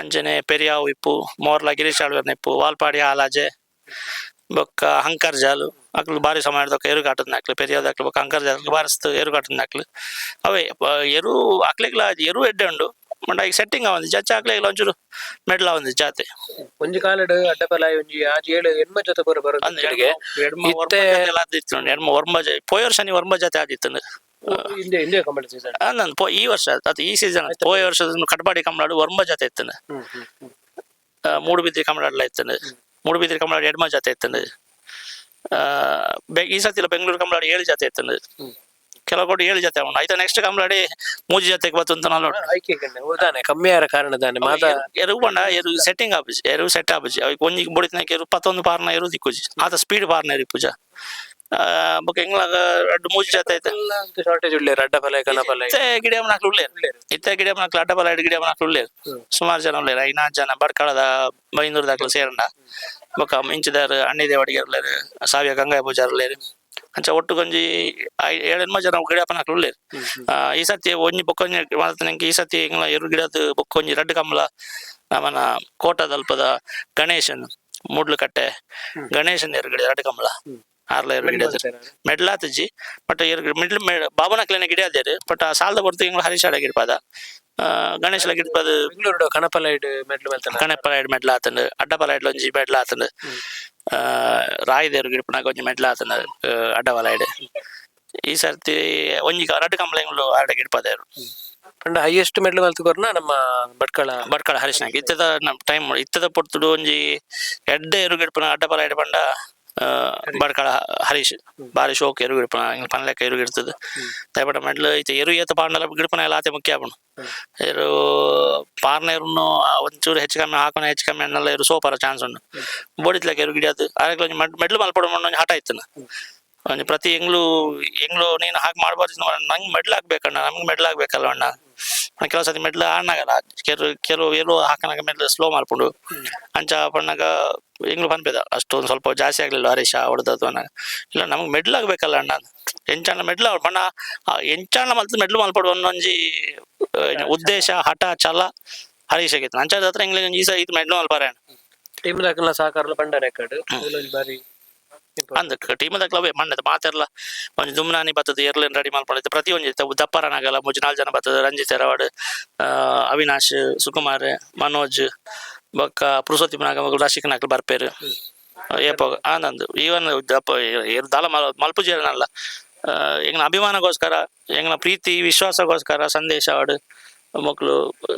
ಅಂಜನೆ ಪೆರಿಯಾವು ಇಪ್ಪು ಮೋರ್ಲ ಗಿರೀಶಾಳ್ವೇರ್ನ ಇಪ್ಪು ವಾಲ್ಪಾಡಿ ಹಾಲಾಜೆ ಬೊಕ್ಕ ಹಂಕರ್ ಜಾಲು ಅಕ್ಲು ಬಾರಿ ಸಮಯದಕ್ಕ ಎರು ಕಾಟದ ನಾಕ್ಲು ಪೆರಿಯಾದ ಅಕ್ಲು ಬೊಕ್ಕ ಹಂಕರ್ ಜಾಲು ಬಾರಿಸ್ತು ಎರು ಕಾಟದ ನಾಕ್ಲು ಅವೇ ಎರು ಅಕ್ಲೆಗ್ಲ ಎರು ಎಡ್ಡೆ ಉಂಡು ಮಂಡ ಈಗ ಸೆಟ್ಟಿಂಗ್ ಅವಂದು ಜಚ್ಚ ಅಕ್ಲೆಗ್ಲ ಒಂಚೂರು ಮೆಡ್ಲ ಅವಂದು ಜಾತೆ ಒಂಜಿ ಕಾಲಡ್ ಅಡ್ಡಪಲ ಒಂಜಿ ಆಜ್ 7 ಹೆಣ್ಮ ಜೊತೆ ಬರ ಬರೋದು ಎಡ್ಮ ಒರ್ಮ ಜೊತೆ ಆದಿತ್ತು ಎಡ್ಮ ಒರ್ಮ ಪೋಯರ್ ಶನಿ ಒರ್ಮ ಜೊತೆ ಆದಿತ್ತು ಇಂಡಿಯಾ ಕಂಬಳ ಸೀಸನ್ ನಾನು ಈ ವರ್ಷ ಅದು ಈ ಸೀಸನ್ ಹೋಯ ವರ್ಷದ ಕಟ್ಪಾಡಿ ಕಂಬಳಾಡು ಒರ್ಮ ಜಾತೆ ಇತ್ತಂದು ಮೂಡುಬಿದ್ರಿ ಕಂಬಳಾಡ್ಲ ಇತ್ತಂದು ಮೂಡುಬಿದ್ರಿ ಕಂಬಳಾಡು ಎಡ್ಮ ಜಾತೆ ಇತ್ತಂದು ಈ ಸತಿ ಬೆಂಗಳೂರು ಕಂಬಳಾಡು 7 ಜಾತೆ ಇತ್ತಂದು ಕೆಲವು ಕೊಟ್ಟು 7 ಜಾತೆ ಅವನು ಆಯ್ತಾ ನೆಕ್ಸ್ಟ್ ಕಂಬಳಾಡಿ 3 ಜಾತೆಗೆ ಬತ್ತು ಉದಾನೆ ಕಮ್ಮಿ ಆರ ಕಾರಣದಾನೆ ಮಾತ ಎರು ಬಂಡ ಎರು ಸೆಟ್ಟಿಂಗ್ ಆಪುಜಿ ಎರು ಸೆಟ್ ಆಪುಜಿ ಅవి ಒಂಜಿ ಬುಡಿತನಕ್ಕೆ ಎರು 11 ಪಾರ್ನ ಎರು ದಿಕ್ಕುಜಿ ಆತ ಸ್ಪೀಡ್ ಪಾರ್ನ ಎರು ಪೂಜಾ ಬೊಕ ಎಂಗ್ಲಾಗ 2-3 ಜಾತೆ ಐತೆ ಶಾರ್ಟೇಜ್ ಉಳ್ಳೇರು ಅಡ್ಡಪಲ ಕನಪಲ ಇತ್ತೆ ಗಿಡಮನಾಕ್ಲು ಉಳ್ಳೇರು ಇತ್ತೆ ಗಿಡಮನಾಕ್ಲು ಅಡ್ಡಪಲ ಗಿಡಮನಾಕ್ಲು ಉಳ್ಳೇರು ಸುಮಾರು ಜನ ಉಳ್ಳೇರು 5-4 ಜನ ಬಡ್ಕಳದ ಬೈಂದೂರ್ದಾಕ್ಲು ಸೇರಂಡ ಬೊಕ ಮಿಂಚಿದಾರು ಅಣ್ಣಿದೇವಡಿಗೆ ಉಳ್ಳೇರು ಸಾವಿಯ ಗಂಗಾಯ ಪೂಜಾರ್ ಉಳ್ಳೇರು ಅಂಚ ಒಟ್ಟು ಗೊಂಜಿ 7-8 ಜನ ಗಿಡಪನಾಕ್ಲು ಉಳ್ಳೇರು ಈ ಸತಿ ಒಂಜಿ ಬೊಕ್ಕೊಂಜಿ ಮಾಡ್ತಾನೆ ಈ ಸತಿ ಎಂಗ್ಲ ಎರು ಗಿಡದ ಬೊಕ್ಕೊಂಜಿ ರಡ್ಡು ಕಂಬಳ ನಮ್ಮನ ಕೋಟದಲ್ಪದ ಗಣೇಶನ್ ಮೂಡ್ಲು ಕಟ್ಟೆ ಗಣೇಶನ್ ಎರು ಗಿಡ ರಡ್ಡು ಕಂಬಳ ಆರ್ಲ ಎರು ಗಿಡ ಮೆಡ್ಲಾತಜಿ ಬಟ್ ಎರು ಮಿಡ್ಲ್ ಬಾಬುನಕ್ಲೇನೆ ಗಿಡ ಅದೇರು ಬಟ್ ಆ ಸಾಲದ ಬರ್ತು ಎಂಗ್ಲ ಹರಿಶಾಡ ಗಿಡಪಾದ ಗಣೇಶಲ ಗಿಡಪಾದ ಬೆಂಗಳೂರು ಕಣಪಲೈಡ್ ಮೆಡ್ಲು ಕಣಪಲೈಡ್ ಮೆಡ್ಲ ಆತಂಡು ಅಡ್ಡಪಲೈಡ್ ಒಂಜಿ ಮೆಡ್ಲ ಆತಂಡು ರಾಯದೇರು ಗಿಡಪನಾಗ ಒಂಜಿ ಮೆಡ್ಲ ಆತಂಡು ಅಡ್ಡಪಲೈಡ್ ಈ ಸರ್ತಿ ಒಂಜಿ ರಡ್ಡು ಕಂಬಳ ಎಂಗ್ಲು ಆಡ ಗಿಡಪಾದೇರು ಪಂಡ ಹೈಯೆಸ್ಟ್ ಮೆಡ್ಲು ಮಲ್ತುಕೊರ್ನ ನಮ್ಮ ಬಟ್ಕಳ ಹರಿಶನಾಗ ಇತ್ತದ ನಮ್ ಟೈಮ್ ಇತ್ತದ ಪೊರ್ತುಡು ಒಂಜಿ ಎಡ್ಡೆ ಎರು ಗಿಡಪನ ಅಡ್ಡಪಲೈಡ್ ಪಂಡ ಬಡ್ಕಳ ಹರೀಶ್ ಬಾರಿ ಶೋಕ್ ಎರು ಗಿಡಪನ ಪನ್ಲೆಕ್ಕ ಎರು ಗಿಡ್ತದ ದಯಪಟ್ಟ ಮೆಡ್ಲು ಐತೆ ಎರು ಏತ ಪಾಂಡಲ ಗಿಡಪನ ಎಲ್ಲ ಆತೆ ಮುಖ್ಯ ಆಪುಂಡು ಎರು ಪಾರ್ನ ಎರುನು ಒಂಚೂರು ಹೆಚ್ಚು ಕಮ್ಮಿ ಹಾಕೋಣ ಹೆಚ್ಚು ಕಮ್ಮಿ ಅನ್ನೆಲ್ಲ ಎರು ಸೋಪರ ಚಾನ್ಸ್ ಉಂಡು ಬೋಡಿತ್ಲಕ್ಕೆ ಎರು ಗಿಡದು ಅದಕ್ಕೆ ಒಂಜಿ ಮೆಡ್ಲು ಮಲ್ಪಡ ಒಂಜಿ ಹಠ ಇತ್ತನ ಒಂಜಿ ಪ್ರತಿ ಎಂಗ್ಲು ನೀನು ಹಾಗೆ ಮಾಡ್ಬಾರ್ದು ನಂಗೆ ಮೆಡ್ಲ್ ಆಗ್ಬೇಕಣ್ಣ ನಮ್ಗೆ ಮೆಡ್ಲ್ ಆಗ್ಬೇಕಲ್ಲ ಅಣ್ಣ ಕೆಲವು ಸತಿ ಮೆಡ್ಲ್ ಆಡ್ನಾಗಲ್ಲ ಕೆಲವು ಎರು ಹಾಕನಾಗ ಮೆಡ್ಲ್ ಸ್ಲೋ ಮಾಡ್ಕೊಂಡು ಅಂಚ ಪಣ್ಣಾಗ ಎಂಗ್ಲು ಪನ್ಪೇದ ಅಷ್ಟೊಂದು ಸ್ವಲ್ಪ ಜಾಸ್ತಿ ಆಗ್ಲಿಲ್ಲ ಹರೀಶ ಹೊಡೆದದ್ದು ಅನ್ನಾಗ ಇಲ್ಲ ನಮ್ಗೆ ಮೆಡ್ಲ್ ಆಗ್ಬೇಕಲ್ಲ ಅಣ್ಣ ಎಂಚಾಣ ಮೆಡ್ಲ್ ಬಣ್ಣ ಎಂಚಾಣ ಮಲ್ತು ಮೆಡ್ಲು ಮಲ್ಪಡು ಒಂದೊಂಜಿ ಉದ್ದೇಶ ಹಠ ಛಲ ಹರೀಶಗಿತ್ತು ಅಂಚಾದ ಹತ್ರ ಎಂಗ್ಲಿ ಈ ಸಹ ಇದು ಮೆಡ್ಲು ಮಲ್ಪಾರೆ ಟೀಮ್ ದಾಖಲ ಸಹಕಾರ ಬಂಡ ರೆಕಾರ್ಡ್ ಬಾರಿ ಅಂದ ಟೀಮ್ ದಾಖಲವೇ ಮಣ್ಣದ ಮಾತೆಲ್ಲ ಒಂಜಿ ದುಮ್ನಾನಿ ಬತ್ತದ ಏರ್ಲೇನ್ ರೆಡಿ ಮಾಡ್ಕೊಂಡಿದ್ದು ಪ್ರತಿ ಒಂಜಿ ದಪ್ಪರನಾಗಲ್ಲ 3-4 ಜನ ಬತ್ತದ ರಂಜಿತ್ ಎರವಾಡ್ ಅವಿನಾಶ್ ಸುಕುಮಾರ್ ಮನೋಜ್ ಬೊಕ್ಕ ಪುರುಷೋತ್ತಿಮನಾಗ ಮಗಳು ರಶಿಕನಾಗ್ಲು ಬರ್ಪೇರು ಏಪೋಗ ಆನಂದ್ ಈವನ್ ದಪ್ಪ ದಾಲ ಮಲ್ಪುಜೇರನಲ್ಲ ಎಂಗ್ನ ಅಭಿಮಾನಗೋಸ್ಕರ ಎಂಗ್ನ ಪ್ರೀತಿ ವಿಶ್ವಾಸಗೋಸ್ಕರ ಸಂದೇಶ ಆಡು ಮಕ್ಕಳು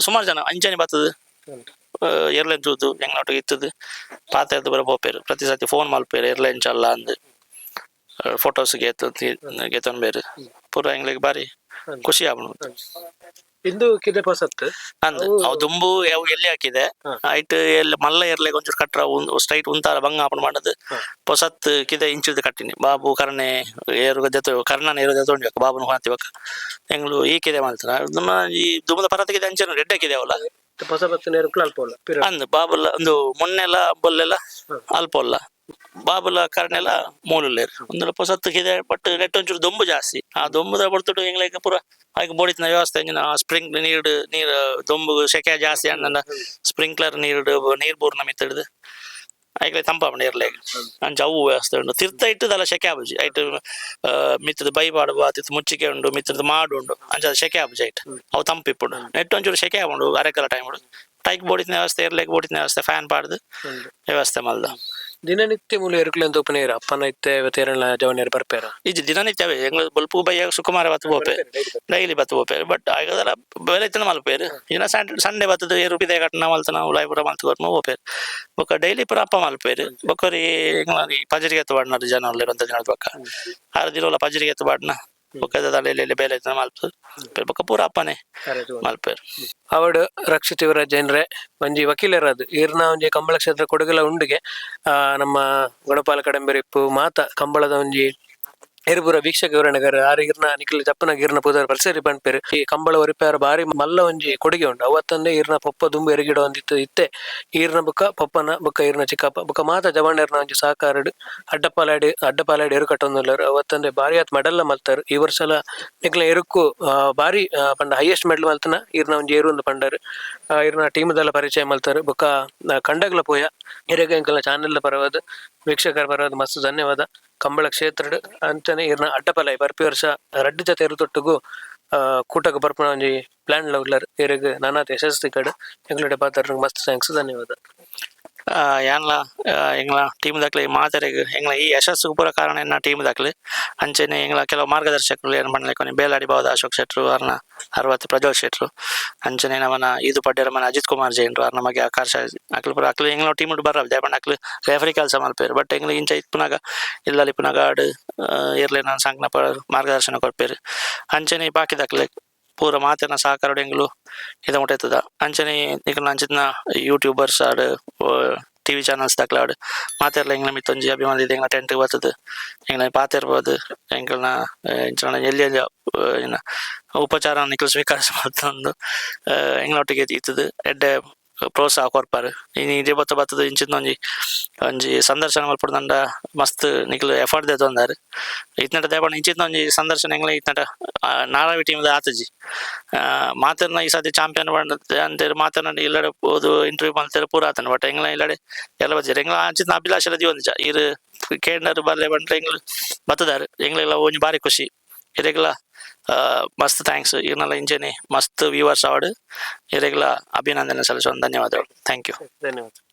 ಸುಮಾರು ಜನ ಅಂಚನೆ ಬರ್ತದ ಏರ್ಲೈನ್ ತೂತು ಎಂಗ್ನೊಟ್ಟಿಗೆ ಇತ್ತದು ಪಾತ ಎದ್ದು ಬರ ಹೋಗ್ಪೇರು ಪ್ರತಿ ಸತಿ ಫೋನ್ ಮಲ್ಪೇರು ಏರ್ಲೈನ್ ಚಲ್ಲ ಅಂದು ಫೋಟೋಸ್ ಗೆತ್ತನ್ಬೇರು ಪೂರ ಎಂಗ್ಲಿಗೆ ಬಾರಿ ಖುಷಿ ಆಗ್ಬಿಡು ಇಂದು ಕಿದೆ ಪಸತ್ ಅಂದ್ ಅವು ದುಂಬು ಅವು ಎಲ್ಲಿ ಹಾಕಿದೆ ಐಟ್ ಎಲ್ಲಿ ಮಲ್ಲ ಎರ್ಲೆಗ್ ಒಂಚೂರು ಕಟ್ರ ಸ್ಟ್ರೈಟ್ ಉಂತಾರ ಬಂಗ ಆಪಣ ಮಾಡದು ಪೊಸತ್ ಕಿದೆ ಇಂಚಿದ ಕಟ್ಟಿನಿ ಬಾಬು ಕರ್ನೆ ಏರು ಜೊತೆ ಕರ್ಣನ ಏರು ಜೊತೆ ಉಂಡ್ಬೇಕು ಬಾಬುನ ಹಾತಿಬೇಕು ಎಂಗ್ಳು ಈ ಕಿದೆ ಮಾಡ್ತಾರ ಈ ದುಂಬದ ಪರತಿಗೆ ಅಂಚೆ ರೆಡ್ ಹಾಕಿದೆ ಅವಲ್ಲ ಹೊಸ ಬತ್ತಿನ ಅಲ್ಪೋಲ್ಲ ಅಂದ್ ಬಾಬುಲ ಒಂದು ಮೊನ್ನೆಲ್ಲ ಬೊಲ್ಲೆಲ್ಲ ಅಲ್ಪೋಲ್ಲ ಬಾಬುಲ ಕರ್ನೆಲ್ಲ ಮೂಲುಲ್ಲೇರು ಒಂದು ಪೊಸತ್ತಿಗಿದೆ ಬಟ್ ನೆಟ್ ಒಂಚೂರು ದೊಂಬು ಜಾಸ್ತಿ ಆ ದೊಂಬುದ ಬರ್ತುಡು ಎಂಗ್ಲೈಕ ಪೂರ ಹಾಗೆ ಬೋಡಿನ ವ್ಯವಸ್ಥೆ ಸ್ಪ್ರಿಂಗ್ ನೀರು ದೊಂಬು ಸೆಕೆ ಜಾಸ್ತಿ ಅಣ್ಣ ಸ್ಪ್ರಿಂಕ್ಲರ್ ನೀರು ಬೂರ್ನ ಮಿತ್ತಿಡ್ದು ಆಯ್ಕೆ ತಂಪಾಪಣ ಇರ್ಲೇಗ ಅಂಚ ಅವು ವ್ಯವಸ್ಥೆ ಉಂಡು ತಿರ್ತ ಇಟ್ಟದಲ್ಲ ಸೆಕೆ ಆಬುಜಿ ಐಟ್ ಮಿತ್ತದ ಬೈಬಾಡುವ ತಿರ್ತ ಮುಚ್ಚಿಕೆ ಉಂಡು ಮಿತ್ತದ ಮಾಡು ಉಂಡು ಅಂಚ ಸೆಕೆ ಆಬುಜಿ ಐಟ್ ಅವು ತಂಪಿಪ್ಪುಡು ನೆಟ್ ಒಂಚೂರು ಸೆಕೆ ಆಗುಂಡು ಅರೆಕಲ ಟೈಮ್ ಉಡು ಟೈಕ್ ಬೋಡಿನ ವ್ಯವಸ್ಥೆ ಇರ್ಲೇಕ್ ಬೋಡಿನ ವ್ಯವಸ್ಥೆ ಫ್ಯಾನ್ ಪಾಡ್ದು ವ್ಯವಸ್ಥೆ ಮಲ್ದ ದಿನನಿತ್ಯ ಮೂಲ ಎರುಕಲೆಂತ ಉಪನೇರ ಅಪ್ಪನ ಇತ್ತೆ ಇವತ್ತೇರಳ ಜವನಿಯರು ಬರ್ಪೇರ ಈಜು ದಿನನಿತ್ಯವೇ ಎಂಗ್ಲ ಬಲ್ಪು ಬೈಯ ಸುಕುಮಾರ ಬತ್ತು ಬೋಪೆ ಡೈಲಿ ಬತ್ತು ಬೋಪೆ ಬಟ್ ಆಗದಲ್ಲ ಬೇರೆ ಇತ್ತನ ಮಲ್ಪೇರು ಇನ್ನ ಸಂಡೇ ಬತ್ತದ ಏರು ಪಿದೆ ಕಟ್ಟನ ಮಲ್ತನ ಉಲಾಯ್ಪುರ ಮಲ್ತು ಬೋಪೇರು ಬೊಕ್ಕ ಡೈಲಿ ಪುರ ಅಪ್ಪ ಮಲ್ಪೇರು ಬೊಕ್ಕರಿ ಪಜರಿಗೆ ಎತ್ತು ಬಾಡ್ನ ಜನ ಅಲ್ಲಿರುವಂತ ಜನದ ಪಕ್ಕ 6 ದಿನ ಪಜರಿಗೆ ಎತ್ತು ಬಾಡ್ನ ಬೊಕ್ಕದ ತಲೆಯಲ್ಲಿ ಬೇಲೆ ಇತ್ತನ ಮಲ್ಪು ಬೊಕ್ಕ ಪೂರ ಅಪ್ಪನೇ ಮಲ್ಪೇರು ಅವಡು ರಕ್ಷಿತ್ ಯುವರಾಜ್ ಜೈನ್ರೆ ಒಂಜಿ ವಕೀಲರದು ಈರ್ನ ಒಂಜಿ ಕಂಬಳ ಕ್ಷೇತ್ರ ಕೊಡಗಲ ಉಂಡಿಗೆ ನಮ್ಮ ಗುಣಪಾಲ ಕಡಂಬೆರಿಪ್ಪು ಮಾತ ಕಂಬಳದ ಒಂಜಿ ಎರುಪುರ ವೀಕ್ಷಕ ವಿವರಣೆಗಾರ ಆರಿಗಿರ್ನ ನಿಖಿಲ್ ಜಪ್ಪನಾಗ ಈರ್ನ ಪೂಜಾರಿ ಪರಿಸರಿ ಪಂಪೇರು ಈ ಕಂಬಳ ಒರಿಪಾರ ಬಾರಿ ಮಲ್ಲ ಒಂಜಿ ಕೊಡುಗೆ ಉಂಡು ಅವತ್ತಂದೆ ಈರ್ನ ಪೊಪ್ಪ ದುಂಬು ಎರಗಿಡ ಒಂದಿತ್ತು ಇತ್ತೆ ಈರ್ನ ಬುಕ್ಕ ಪಪ್ಪನ ಬುಕ್ಕ ಈರ್ನ ಚಿಕ್ಕಪ್ಪ ಬುಕ್ಕ ಮಾತ ಜವಾಂಡರ್ನ ಒಂಜಿ ಸಹಕಾರಡು ಅಡ್ಡಪಾಲಾಡಿ ಎರು ಕಟ್ಟೊಂದುಲ್ಲರು ಅವತ್ತಂದೆ ಬಾರಿ ಆತ್ ಮೆಡಲ್ಲ ಮಲ್ತಾರು ಈ ವರ್ಷಲ ನಿಕ್ಲ ಎರುಕ್ಕು ಬಾರಿ ಪಂಡ ಹೈಯೆಸ್ಟ್ ಮೆಡಲ್ ಮಲ್ತನ ಈರ್ನ ಒಂಜಿ ಏರು ಒಂದು ಪಂಡರು ಈರ್ನ ಟೀಮ್ದೆಲ್ಲ ಪರಿಚಯ ಮಲ್ತಾರು ಬುಕ್ಕ ಕಂಡಗ್ಲ ಪೋಯ ಹಿರೇಗ ಎಂಕಲ್ನ ಚಾನೆಲ್ ಪರವಾದ ವೀಕ್ಷಕರ ಪರವಾದ ಮಸ್ತ್ ಧನ್ಯವಾದ ಕಂಬಳ ಕ್ಷೇತ್ರ ಅಂತಾನೆ ಇರ್ನ ಅಡ್ಡಪಲ ಬರ್ಪಿ ವರ್ಷ ರಡ್ಡು ಜೊತೆ ಇರುತೊಟ್ಟಿಗೂ ಕೂಟಕ್ಕೆ ಬರ್ಪಣ ಒಂಜಿ ಪ್ಲಾನ್ ಉಳ್ಳರ್ ಇರಿಗೆ ನಾನಾತ ಯಶಸ್ವಿ ಕಡೆ ಎಂಗ್ಲಡೆ ಪಾತ್ರ ಮಸ್ತ್ ಥ್ಯಾಂಕ್ಸ್ ಧನ್ಯವಾದ. ಯಾನ್ಲ ಎಂಗ್ಲ ಟೀಮ್ ದಾಖಲೆ ಮಾತೆರೆಗ್ ಎಂಗ್ಲ ಈ ಯಶಸ್ಸು ಪೂರ ಕಾರಣ ಎನ್ನ ಟೀಮ್ ದಾಖಲೆ ಅಂಚೆನೆ ಎಂಗ್ಲ ಕೆಲವು ಮಾರ್ಗದರ್ಶಕರು ಏನು ಮಾಡ್ಲಿಕ್ಕೆ ಬೇಲಾಡಿ ಬಾವದ ಅಶೋಕ್ ಶೆಟ್ರು ಅವ್ರನ್ನ ಅರವತ್ತು ಪ್ರಜ್ವಲ್ ಶೆಟ್ರು ಅಂಚನೆ ನವನ ಇದು ಪಡ್ಡೆರ ಮನ ಅಜಿತ್ ಕುಮಾರ್ ಜೈನ್ರು ಅವ್ರ ನಮಗೆ ಆಕರ್ಷ ಅಕ್ಲು ಪೂರ ಅಕ್ಲು ಎಂಗ್ಲ ಟೀಮ್ ಬರ ದೇಪಂಡ ಅಕ್ಲು ರೆಫರಿ ಕೆಲಸ ಮಲ್ಪೇರು ಬಟ್ ಎಂಗ್ಲ ಇಂಚ ಇಪ್ಪುನಾಗ ಇಲ್ಲಲ್ಲಿ ಪುನಗ ಆಡು ಇರ್ಲಿ ನಾನು ಸಂಜ್ಞ ಮಾರ್ಗದರ್ಶನ ಕೊಡ್ಪೇರು ಅಂಚನೆ ಬಾಕಿ ದಾಖಲೆ ಪೂರ ಮಾತಿನ ಸಹಕಾರ ಎಂಗ್ಲು ಇದು ಮುಟ್ಟೈತದ ಅಂಚನೆ ಈಗ ಅಂಚಿನ ಯೂಟ್ಯೂಬರ್ಸ್ ಆಡು ಟಿವಿ ಚಾನಲ್ಸ್ ದಾಖಲೆ ಆಡು ಮಾತೆರ್ಲ ಎಂಗ್ಲ ಮಿತ್ತೊಂಜಿ ಅಭಿಮಾನ ಇದೆ ಎಂಗ್ಲ ಟೆಂಟ್ ಬರ್ತದೆ ಎಂಗ್ಲ ಪಾತಿರ್ಬೋದು ಎಂಗ್ಲನ ಎಲ್ಲಿ ಎಲ್ಲಿ ಏನು ಉಪಚಾರ ನಿಖಲು ಸ್ವೀಕರಿಸ ಒಂದು ಎಂಗ್ಲೊಟ್ಟಿಗೆ ಇತ್ತದು ಎಡ್ಡೆ ಪ್ರೋತ್ಸಾಹ ಕೊರ್ಪಾರು ಇನ್ನು ಇದೇ ಬತ್ತದ ಇಂಚಿನ ಒಂಜಿ ಸಂದರ್ಶನ ಮಲ್ಪಡ್ದಂಡ ಮಸ್ತ್ ನಿಖಲು ಎಫರ್ಟ್ ದೇ ತೊಂದಾರು ಇತ್ನಟ ದೇಪಣ್ಣ ಇಂಚಿನ ಒಂಜಿ ಸಂದರ್ಶನ ಎಂಗ್ಲ ಇತ್ನಟ ನಾರಾವಿ ಟೀಮ್ದ ಆತಜಿ ಮಾತರ್ನ ಈ ಸದ್ಯ ಚಾಂಪಿಯನ್ ಬಂದ ಅಂತೇಳಿ ಮಾತನ್ನ ಇಲ್ಲಡೆ ಓದು ಇಂಟರ್ವ್ಯೂ ಮಾಡ್ತಾರೆ ಪೂರ ಆತನ ಬಟ್ ಎಂಗ್ಲ ಇಲ್ಲಡೆ ಎಲ್ಲ ಬಜ್ಜಾರು ಎಂಗ್ಲ ಅಂಚಿನ ಅಭಿಲಾಷ ಒಂದಿಜ ಇರು ಕೇಂದ್ರ ಬರ್ಲೆ ಬಂದ್ರೆ ಎಂಗ್ಲು ಬತ್ತದಾರು ಎಂಗ್ಲೆಲ್ಲ ಒಂಜಿ ಬಾರಿ ಖುಷಿ ಇರೆಗ್ಲ ಮಸ್ತ್ ಥ್ಯಾಂಕ್ಸ್ ಇವನ್ನೆಲ್ಲ ಇಂಜೆನೆ ಮಸ್ತ್ ವ್ಯೂವರ್ಸ್ ಆವಡು ಇರೆಗ್ಲ ಅಭಿನಂದನೆ ಸಲ್ಲಿಸೋ ಧನ್ಯವಾದಗಳು ಥ್ಯಾಂಕ್ ಯು ಧನ್ಯವಾದ.